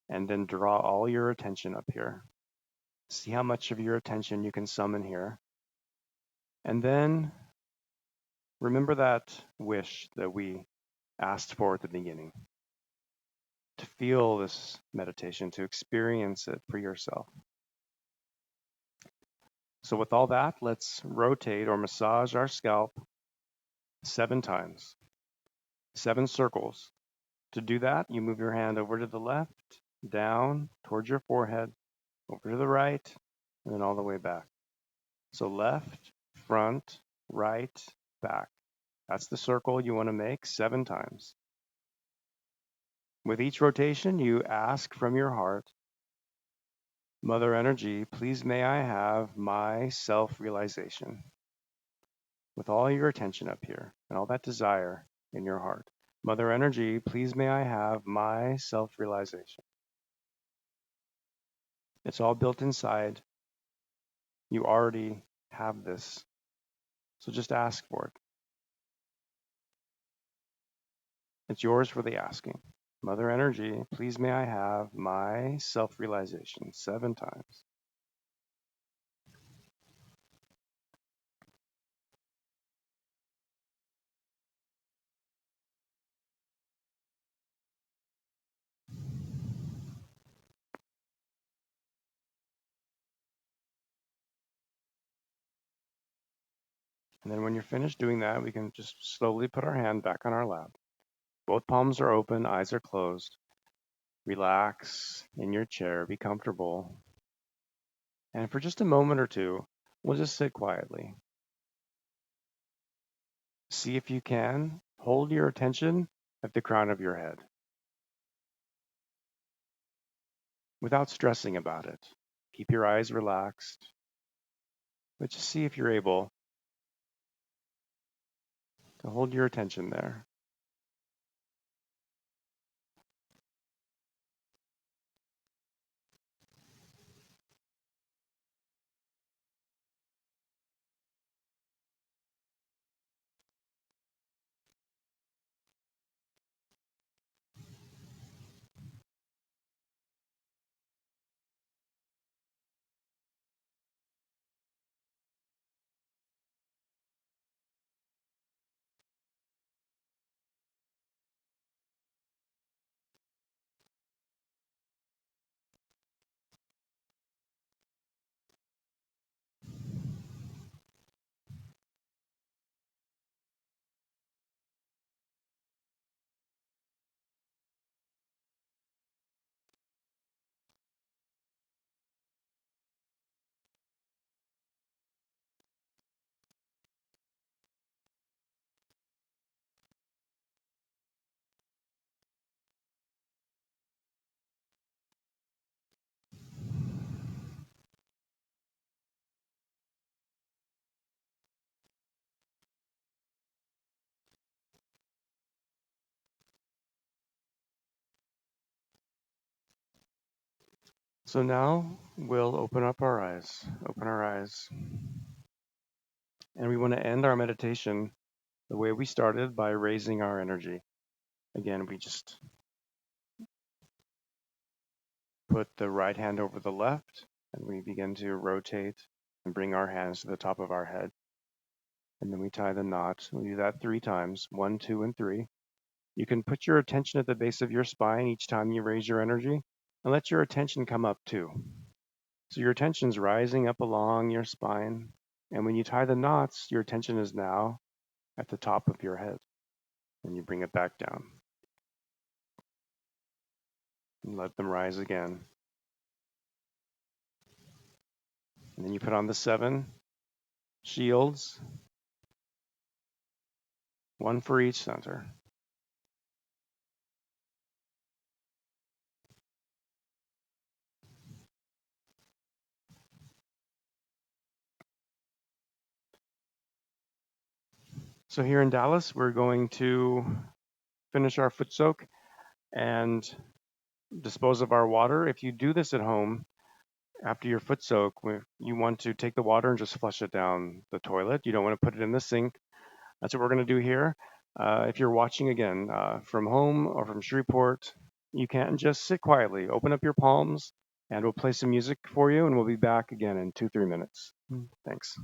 And then draw all your attention up here. See how much of your attention you can summon here. And then remember that wish that we asked for at the beginning. To feel this meditation, to experience it for yourself. So with all that, let's rotate or massage our scalp 7 times, 7 circles. To do that, you move your hand over to the left, down towards your forehead, over to the right, and then all the way back. So left, front, right, back. That's the circle you want to make 7 times. With each rotation, you ask from your heart, Mother Energy, please may I have my self-realization. With all your attention up here and all that desire in your heart. Mother Energy, please may I have my self-realization. It's all built inside. You already have this. So just ask for it. It's yours for the asking. Mother Energy, please may I have my self-realization 7 times. And then when you're finished doing that, we can just slowly put our hand back on our lap. Both palms are open, eyes are closed. Relax in your chair, be comfortable. And for just a moment or two, we'll just sit quietly. See if you can hold your attention at the crown of your head without stressing about it. Keep your eyes relaxed, but just see if you're able to hold your attention there. So now we'll open our eyes, and we want to end our meditation the way we started by raising our energy. Again, we just put the right hand over the left, and we begin to rotate and bring our hands to the top of our head. And then we tie the knot. We do that 3 times, 1, 2, and 3. You can put your attention at the base of your spine each time you raise your energy, and let your attention come up too. So your attention's rising up along your spine, and when you tie the knots, your attention is now at the top of your head, and you bring it back down. And let them rise again. And then you put on the 7 shields, 1 for each center. So here in Dallas, we're going to finish our foot soak and dispose of our water. If you do this at home, After your foot soak, you want to take the water and just flush it down the toilet. You don't want to put it in the sink. That's what we're going to do here. If you're watching again from home or from Shreveport, you can just sit quietly, open up your palms, and we'll play some music for you, and we'll be back again in 2, 3 minutes. Thanks.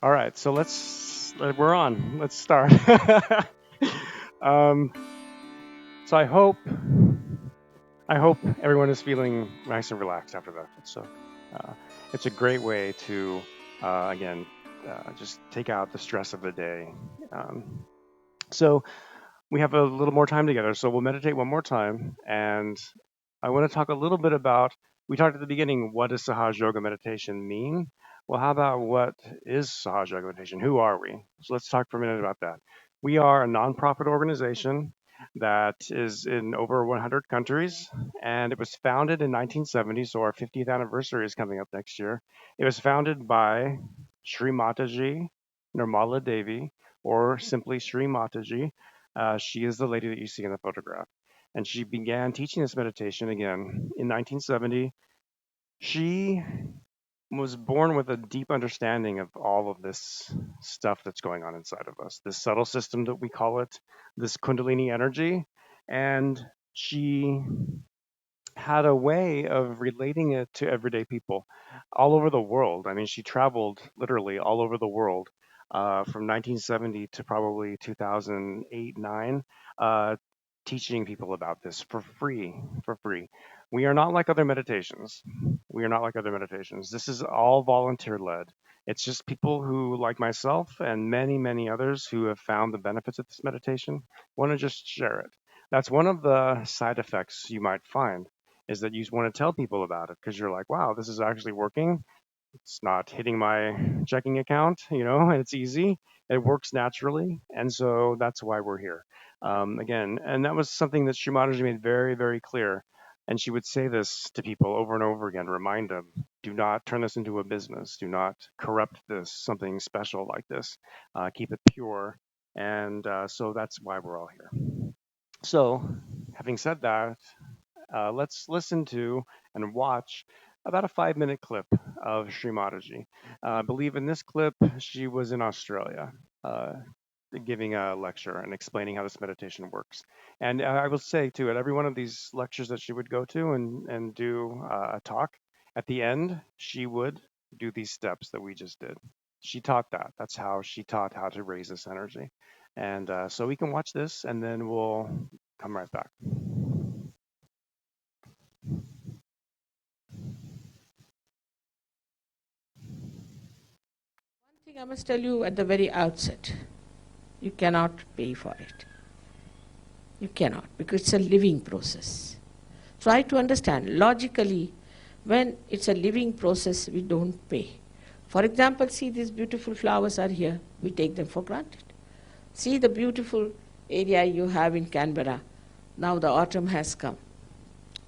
All right, so we're on. Let's start. um, so I hope everyone is feeling nice and relaxed after that. So uh, it's a great way to again just take out the stress of the day. Um, so we have a little more time together, so we'll meditate one more time, and I want to talk a little bit about. We talked at the beginning. What does Sahaja Yoga meditation mean? Well, how about what is Sahaja Yoga meditation? Who are we? So let's talk for a minute about that. We are a nonprofit organization that is in over 100 countries, and it was founded in 1970. So our 50th anniversary is coming up next year. It was founded by Sri Mataji Nirmala Devi, or simply Sri Mataji. She is the lady that you see in the photograph. And she began teaching this meditation again in 1970. She was born with a deep understanding of all of this stuff that's going on inside of us, this subtle system that we call it, this Kundalini energy. And she had a way of relating it to everyday people all over the world. I mean, she traveled literally all over the world from 1970 to probably 2008, 9, teaching people about this for free. For free. We are not like other meditations. We are not like other meditations. This is all volunteer led. It's just people who, like myself and many, many others who have found the benefits of this meditation, want to just share it. That's one of the side effects you might find is that you want to tell people about it because you're like, wow, this is actually working. It's not hitting my checking account, and it's easy. It works naturally. And so that's why we're here. Again, and that was something that Shrimataji made very, very clear. And she would say this to people over and over again, remind them, do not turn this into a business. Do not corrupt this, something special like this. Keep it pure. And so that's why we're all here. So, having said that, let's listen to and watch about a 5 minute clip of Sri Mataji. I believe in this clip, she was in Australia giving a lecture and explaining how this meditation works. And I will say, too, at every one of these lectures that she would go to and do a talk, at the end, she would do these steps that we just did. She taught that. That's how she taught how to raise this energy. And so we can watch this and then we'll come right back. One thing I must tell you at the very outset, you cannot pay for it. You cannot, because it's a living process. Try to understand logically, when it's a living process, we don't pay. For example, see these beautiful flowers are here, we take them for granted. See the beautiful area you have in Canberra. Now the autumn has come.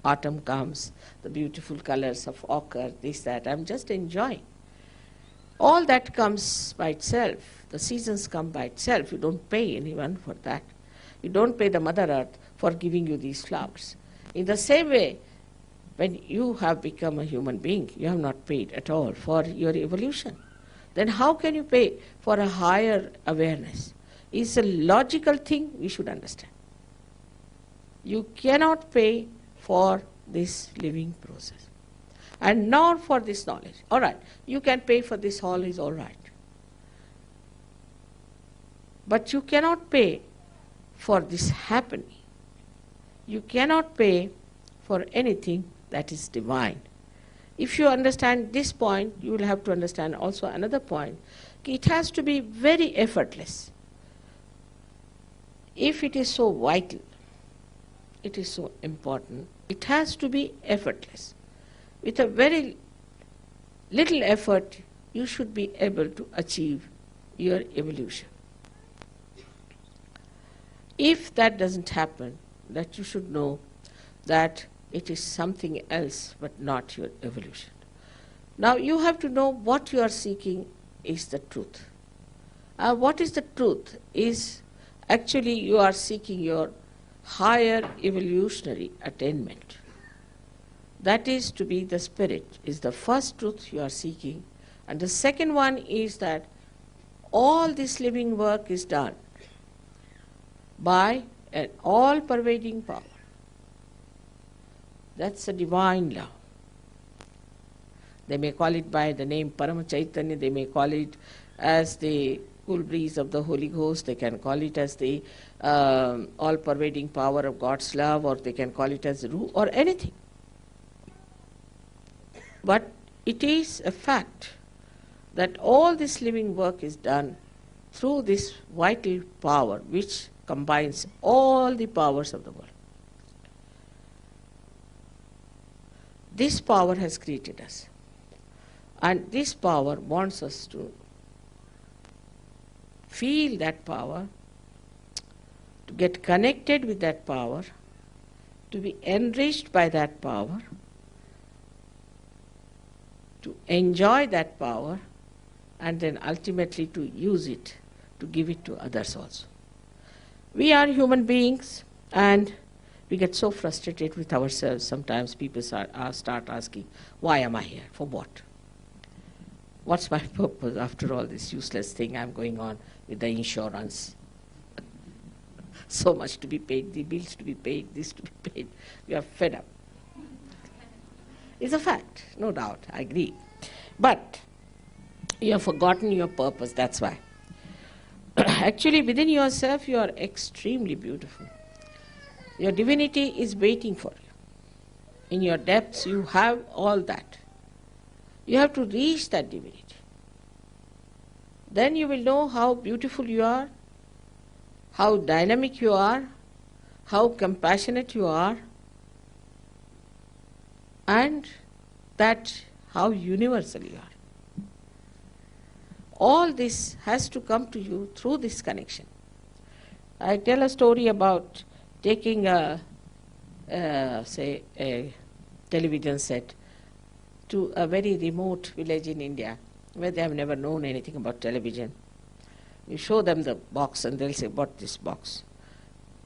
Autumn comes, the beautiful colors of ochre, this, that. I'm just enjoying. All that comes by itself. The seasons come by itself. You don't pay anyone for that. You don't pay the Mother Earth for giving you these flowers. In the same way, when you have become a human being, you have not paid at all for your evolution. Then how can you pay for a higher awareness? It's a logical thing we should understand. You cannot pay for this living process, and nor for this knowledge. All right, you can pay for this hall, is all right. But you cannot pay for this happening. You cannot pay for anything that is divine. If you understand this point, you will have to understand also another point. It has to be very effortless. If it is so vital, it is so important, it has to be effortless. With a very little effort, you should be able to achieve your evolution. If that doesn't happen, that you should know that it is something else but not your evolution. Now you have to know what you are seeking is the truth. What is the truth is actually you are seeking your higher evolutionary attainment. That is to be the spirit, is the first truth you are seeking. And the second one is that all this living work is done by an all-pervading power. That's a divine love. They may call it by the name Parama Chaitanya, they may call it as the cool breeze of the Holy Ghost, they can call it as the all-pervading power of God's love, or they can call it as Ruh, or anything. But it is a fact that all this living work is done through this vital power which combines all the powers of the world. This power has created us, and this power wants us to feel that power, to get connected with that power, to be enriched by that power, to enjoy that power, and then ultimately to use it, to give it to others also. We are human beings, and we get so frustrated with ourselves. Sometimes people start asking, why am I here? For what? What's my purpose after all this useless thing I'm going on with the insurance? So much to be paid, the bills to be paid, this to be paid. We are fed up. It's a fact, no doubt, I agree. But you have forgotten your purpose, that's why. Actually, within yourself, you are extremely beautiful. Your divinity is waiting for you. In your depths, you have all that. You have to reach that divinity. Then you will know how beautiful you are, how dynamic you are, how compassionate you are, and that how universal you are. All this has to come to you through this connection. I tell a story about taking say a television set to a very remote village in India where they have never known anything about television. You show them the box and they'll say, what this box?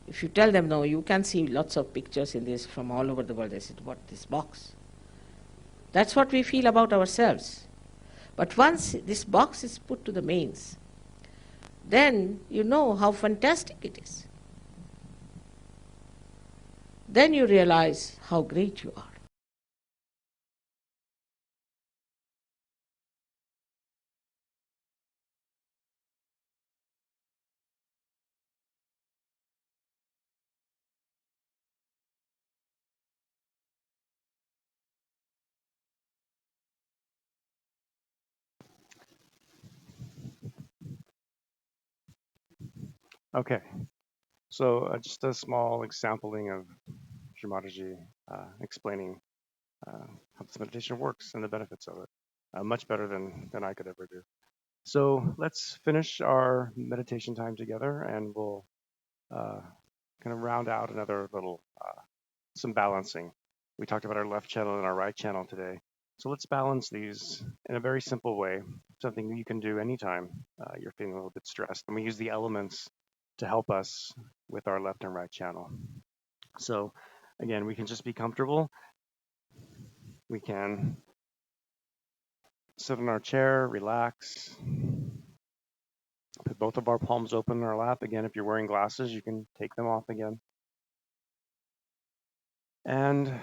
If you tell them, no, you can see lots of pictures in this from all over the world, they say, what this box? That's what we feel about ourselves. But once this box is put to the mains, then you know how fantastic it is. Then you realize how great you are. Okay, so just a small sampling of Shri explaining how this meditation works and the benefits of it, much better than I could ever do. So let's finish our meditation time together, and we'll uh, kind of round out another little some balancing. We talked about our left channel and our right channel today. So let's balance these in a very simple way, something that you can do anytime you're feeling a little bit stressed. And we use the elements to help us with our left and right channel. So again, we can just be comfortable. We can sit in our chair, relax, put both of our palms open in our lap. Again, if you're wearing glasses, you can take them off again. And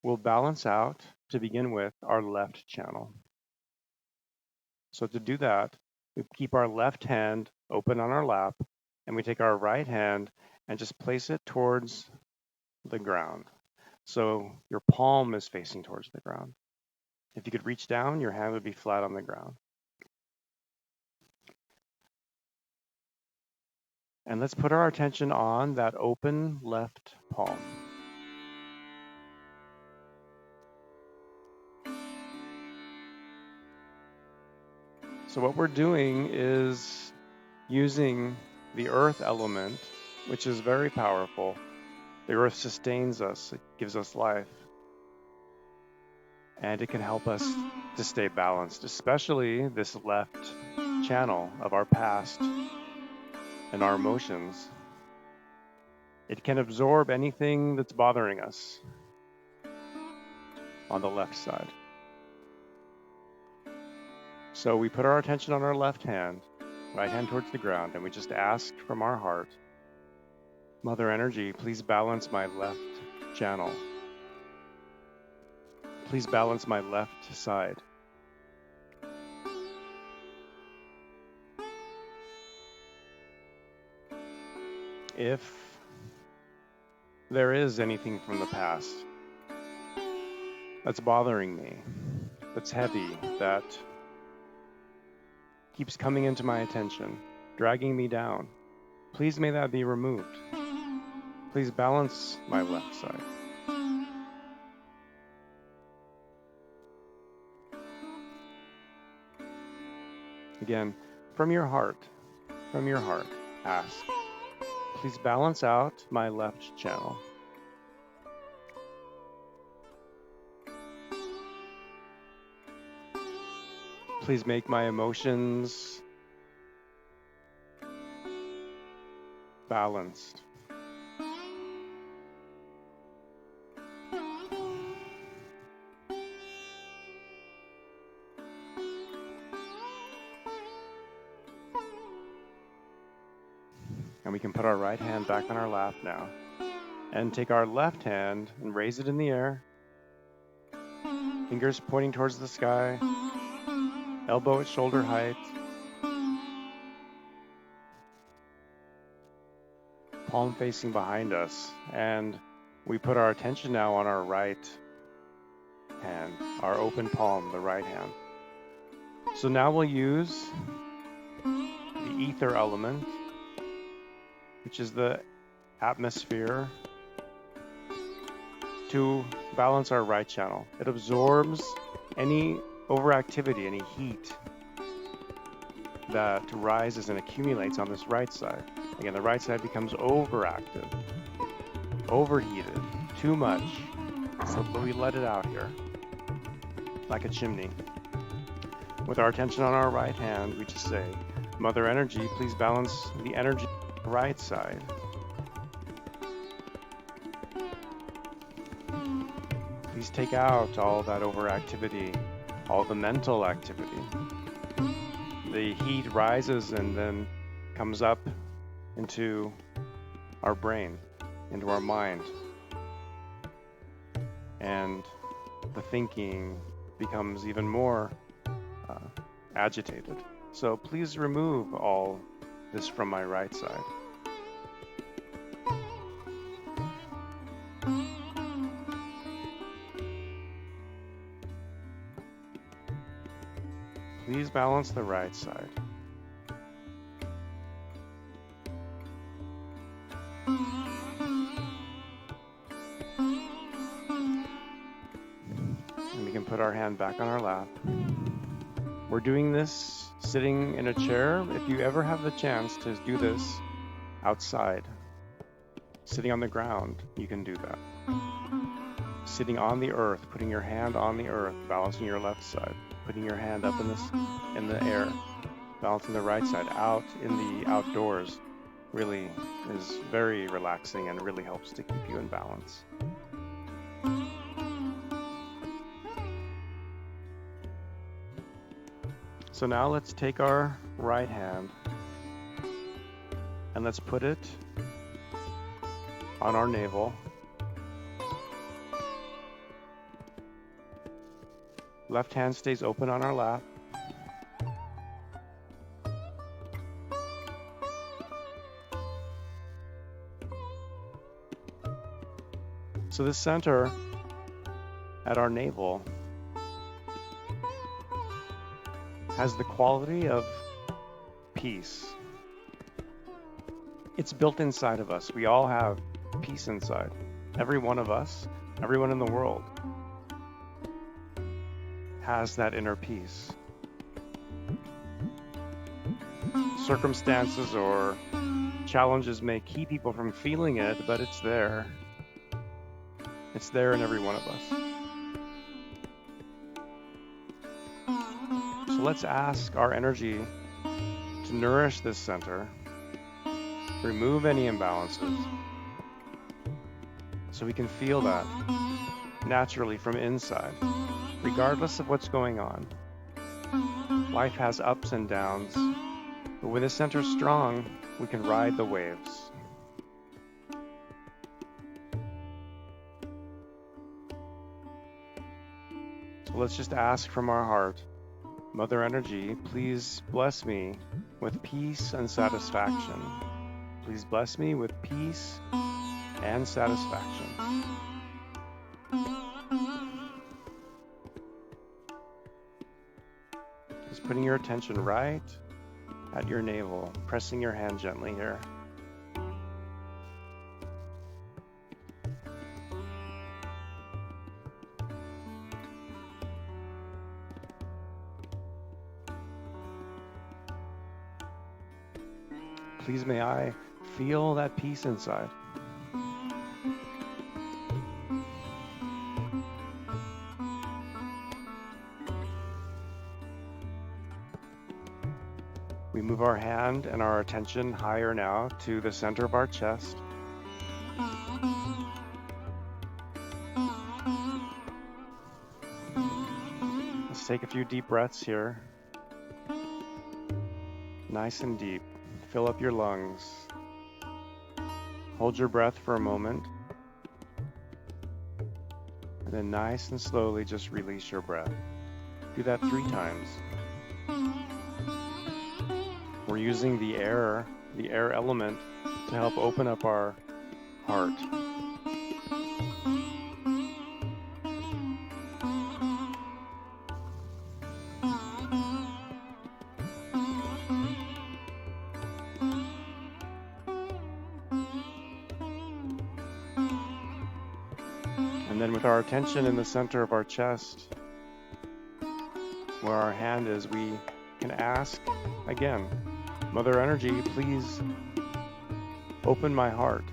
we'll balance out, to begin with, our left channel. So to do that, we keep our left hand open on our lap, and we take our right hand and just place it towards the ground. So your palm is facing towards the ground. If you could reach down, your hand would be flat on the ground. And let's put our attention on that open left palm. So what we're doing is using the earth element, which is very powerful. The earth sustains us, it gives us life, and it can help us to stay balanced, especially this left channel of our past and our emotions. It can absorb anything that's bothering us on the left side. So we put our attention on our left hand, right hand towards the ground, and we just ask from our heart, Mother Energy, please balance my left channel. Please balance my left side. if there is anything from the past that's bothering me, that's heavy, that keeps coming into my attention, dragging me down, please may that be removed. Please balance my left side. Again, from your heart, ask, please balance out my left channel. Please make my emotions balanced. And we can put our right hand back on our lap now and take our left hand and raise it in the air. Fingers pointing towards the sky, elbow at shoulder height. Palm facing behind us, and we put our attention now on our right hand, our open palm, the right hand. So now we'll use the ether element, which is the atmosphere, to balance our right channel. It absorbs any overactivity, any heat that rises and accumulates on this right side. Again, the right side becomes overactive, overheated, too much, so we let it out here, like a chimney. With our attention on our right hand, we just say, Mother Energy, please balance the energy on the right side. Please take out all that overactivity, all the mental activity. The heat rises and then comes up into our brain, into our mind. And the thinking becomes even more agitated. So please remove all this from my right side. Please balance the right side. And we can put our hand back on our lap. We're doing this sitting in a chair. If you ever have the chance to do this outside, sitting on the ground, you can do that. Sitting on the earth, putting your hand on the earth, balancing your left side, putting your hand up in the air, balancing the right side, out in the outdoors, really is very relaxing and really helps to keep you in balance. So now let's take our right hand and let's put it on our navel. Left hand stays open on our lap. So the center at our navel has the quality of peace. It's built inside of us. We all have peace inside. Every one of us, everyone in the world has that inner peace. Circumstances or challenges may keep people from feeling it, but it's there. It's there in every one of us. So let's ask our energy to nourish this center, remove any imbalances, so we can feel that naturally from inside, regardless of what's going on. Life has ups and downs, but when the center's strong, we can ride the waves. So let's just ask from our heart, Mother Energy, please bless me with peace and satisfaction. Please bless me with peace and satisfaction. Just putting your attention right at your navel, pressing your hand gently here. Please may I feel that peace inside. We move our hand and our attention higher now to the center of our chest. Let's take a few deep breaths here. Nice and deep. Fill up your lungs. Hold your breath for a moment. And then nice and slowly just release your breath. Do that 3 times. We're using the air element to help open up our heart. And then with our attention in the center of our chest, where our hand is, we can ask again, Mother Energy, please open my heart.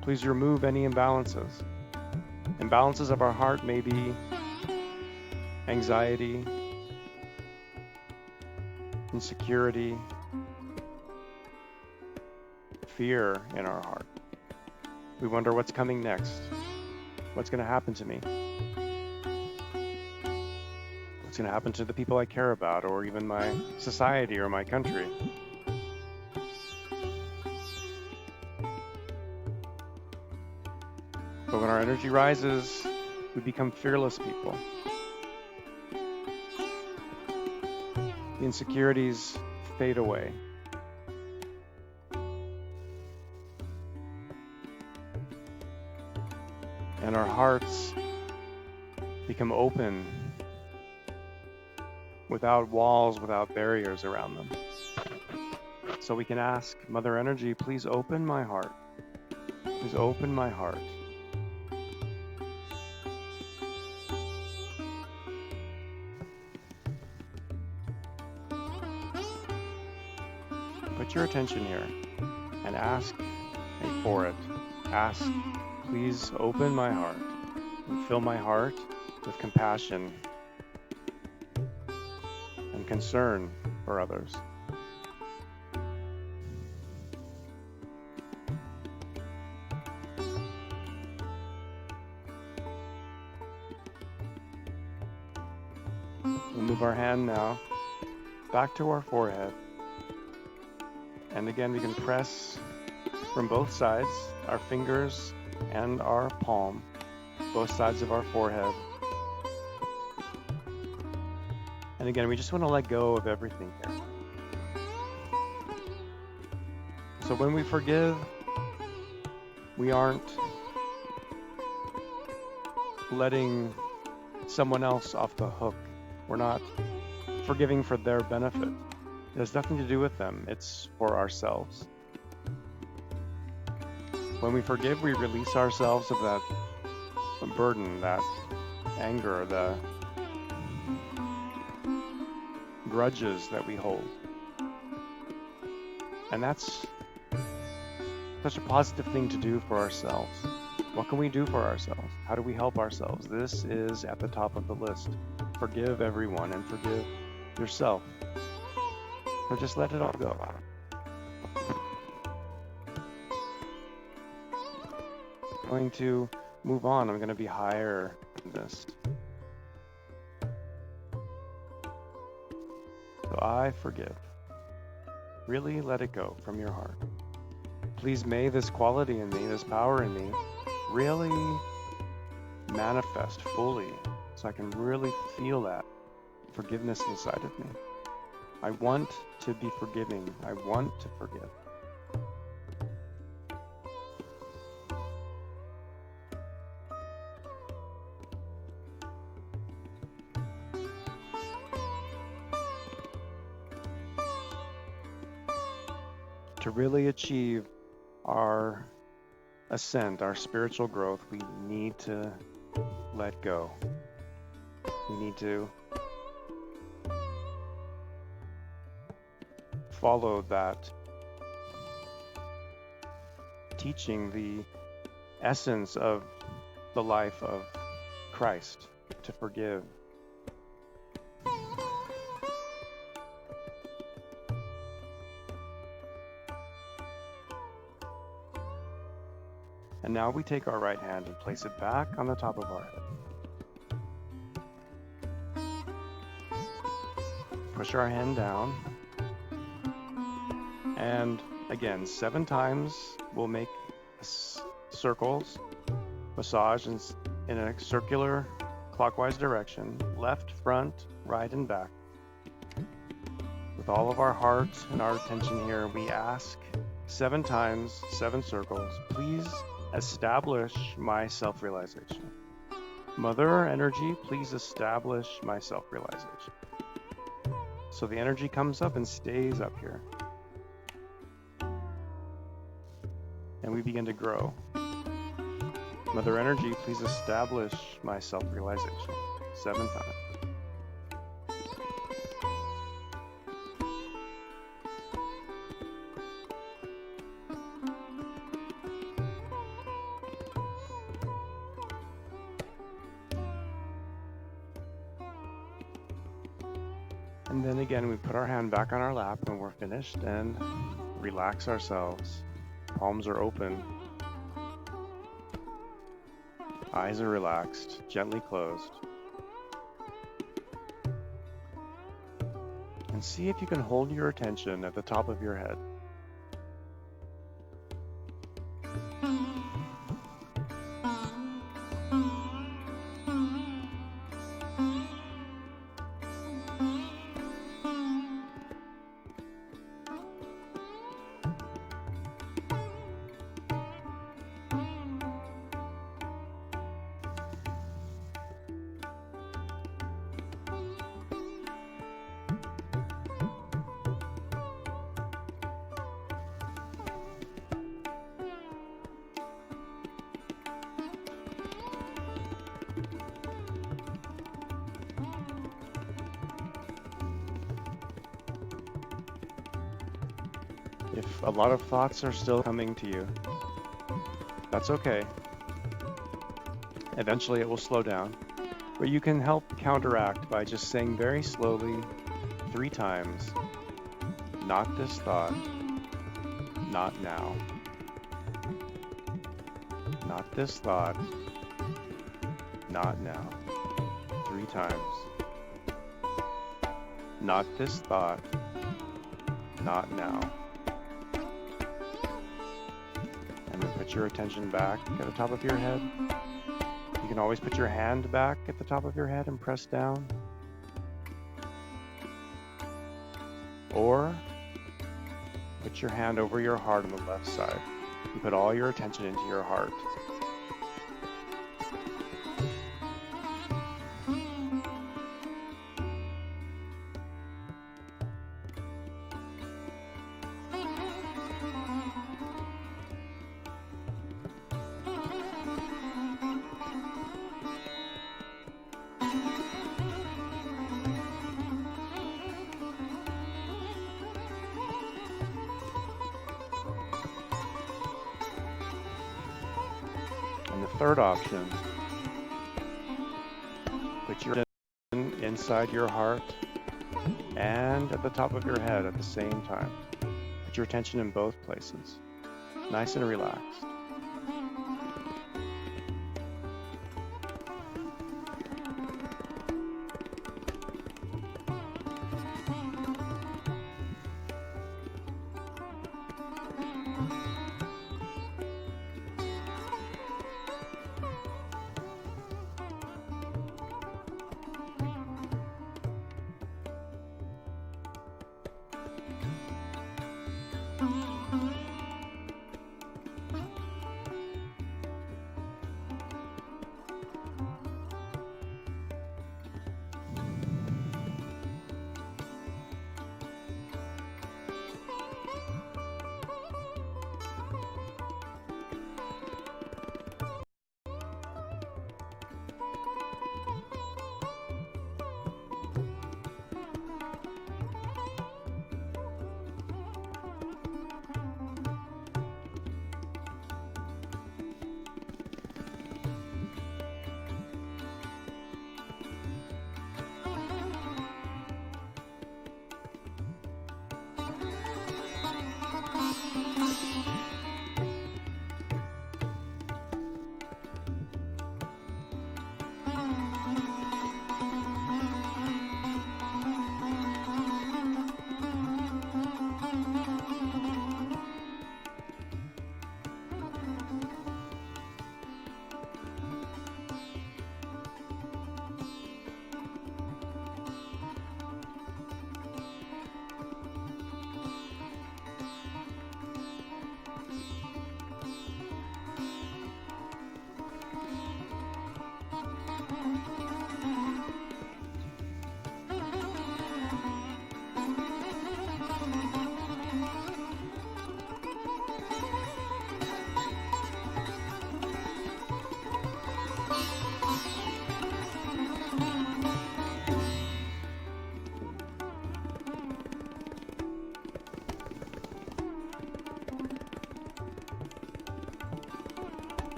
Please remove any imbalances. Imbalances of our heart may be anxiety, insecurity, fear in our heart. We wonder what's coming next. What's going to happen to me? What's going to happen to the people I care about, or even my society or my country? But when our energy rises, we become fearless people. The insecurities fade away. And our hearts become open, without walls, without barriers around them. So we can ask, Mother Energy, please open my heart. Please open my heart. Put your attention here and ask for it. Ask, please open my heart and fill my heart with compassion and concern for others. We'll move our hand now back to our forehead. And again, we can press from both sides, our fingers and our palm, both sides of our forehead. And again, we just want to let go of everything here. So when we forgive, we aren't letting someone else off the hook. We're not forgiving for their benefit. It has nothing to do with them. It's for ourselves. When we forgive, we release ourselves of that burden, that anger, the grudges that we hold. And that's such a positive thing to do for ourselves. What can we do for ourselves? How do we help ourselves? This is at the top of the list. Forgive everyone and forgive yourself. So just let it all go. I'm going to move on. I'm going to be higher than this. So I forgive. Really let it go from your heart. Please may this quality in me, this power in me, really manifest fully so I can really feel that forgiveness inside of me. I want to be forgiving. I want to forgive. to really achieve our ascent, our spiritual growth, we need to let go. We need to follow that teaching, the essence of the life of Christ, to forgive. And now we take our right hand and place it back on the top of our head. Push our hand down. And again, 7 times we'll make circles, massage in a circular clockwise direction, left, front, right, and back. With all of our heart and our attention here, we ask 7 times, 7 circles, please establish my self-realization. Mother energy, please establish my self-realization. So the energy comes up and stays up here. And we begin to grow. Mother energy, please establish my self-realization. 7 times. And then again, we put our hand back on our lap when we're finished and relax ourselves. Palms are open. Eyes are relaxed, gently closed. And see if you can hold your attention at the top of your head. If a lot of thoughts are still coming to you, that's okay. Eventually it will slow down, but you can help counteract by just saying very slowly 3 times, not this thought, not now. Not this thought, not now. 3 times. Not this thought, not now. And then put your attention back at the top of your head. You can always put your hand back at the top of your head and press down. Or put your hand over your heart on the left side and put all your attention into your heart. And the third option, put your attention inside your heart and at the top of your head at the same time. Put your attention in both places, nice and relaxed.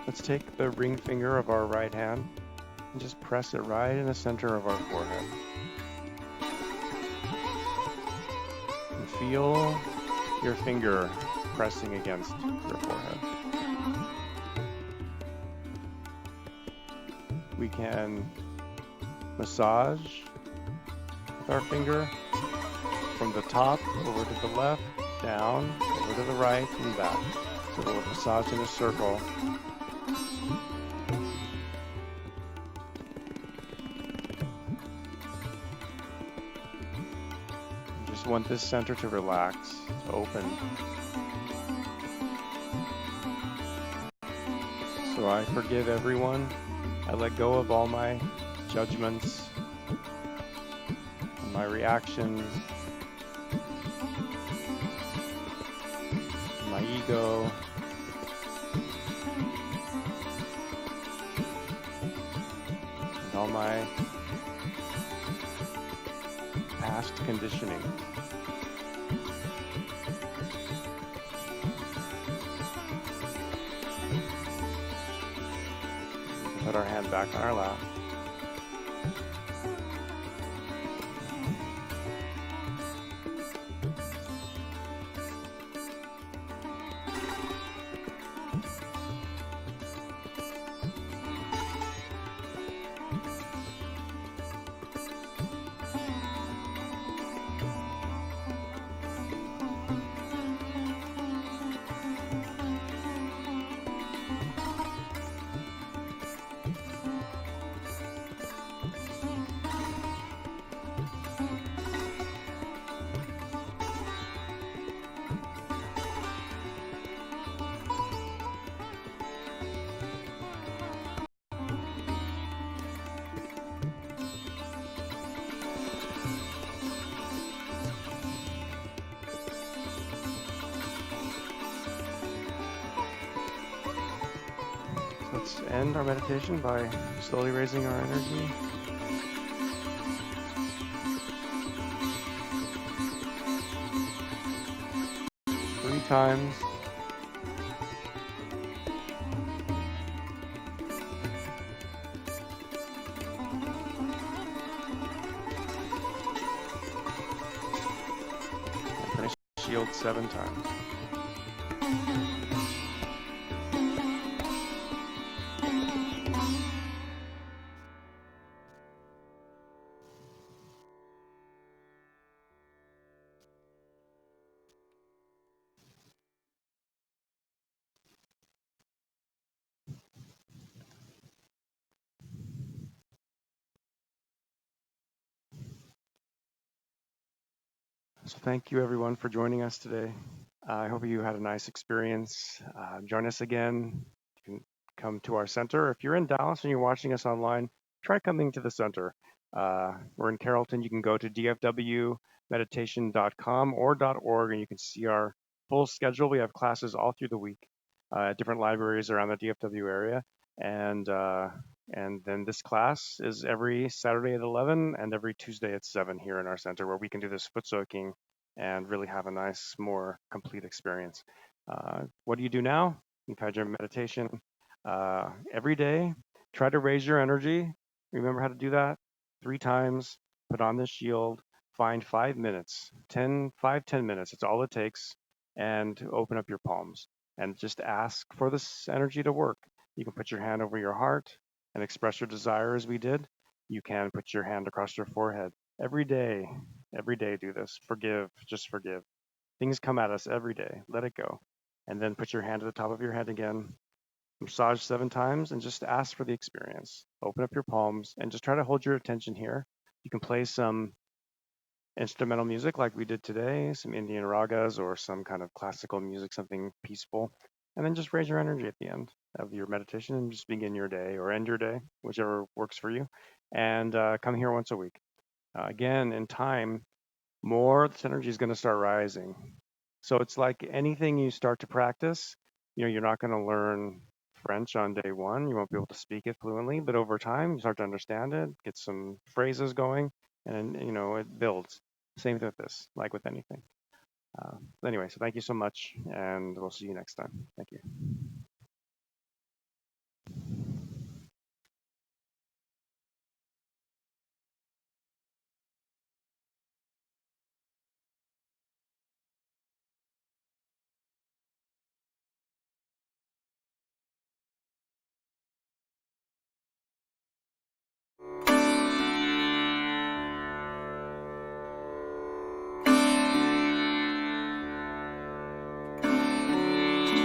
Let's take the ring finger of our right hand and just press it right in the center of our forehead. And feel your finger pressing against your forehead. We can massage with our finger from the top over to the left, down, over to the right, and back. So we'll massage in a circle. You just want this center to relax, to open. So I forgive everyone. I let go of all my judgments, my reactions, my ego, and all my past conditioning. Put our hand back on our lap. Let's end our meditation by slowly raising our energy. Three times. And finish shield 7 times. So thank you everyone for joining us today. I hope you had a nice experience. Join us again. You can come to our center. If you're in Dallas and you're watching us online, try coming to the center. We're in Carrollton. You can go to dfwmeditation.com or .org and you can see our full schedule. We have classes all through the week at different libraries around the DFW area. And then this class is every Saturday at 11 and every Tuesday at 7 here in our center where we can do this foot soaking and really have a nice, more complete experience. What do you do now? You've had your meditation every day. Try to raise your energy. Remember how to do that 3 times. Put on the shield. Find 5 minutes, 10 minutes. It's all it takes. And open up your palms and just ask for this energy to work. You can put your hand over your heart and express your desire as we did. You can put your hand across your forehead. Every day do this. Forgive, just forgive. Things come at us every day. Let it go. And then put your hand to the top of your head again. Massage 7 times and just ask for the experience. Open up your palms and just try to hold your attention here. You can play some instrumental music like we did today, some Indian ragas or some kind of classical music, something peaceful. And then just raise your energy at the end of your meditation and just begin your day or end your day, whichever works for you. And come here once a week. Again, in time, more this energy is going to start rising. So it's like anything you start to practice, you're not going to learn French on day one. You won't be able to speak it fluently, but over time, you start to understand it, get some phrases going, and it builds. Same with this, like with anything. Anyway, so thank you so much, and we'll see you next time. Thank you.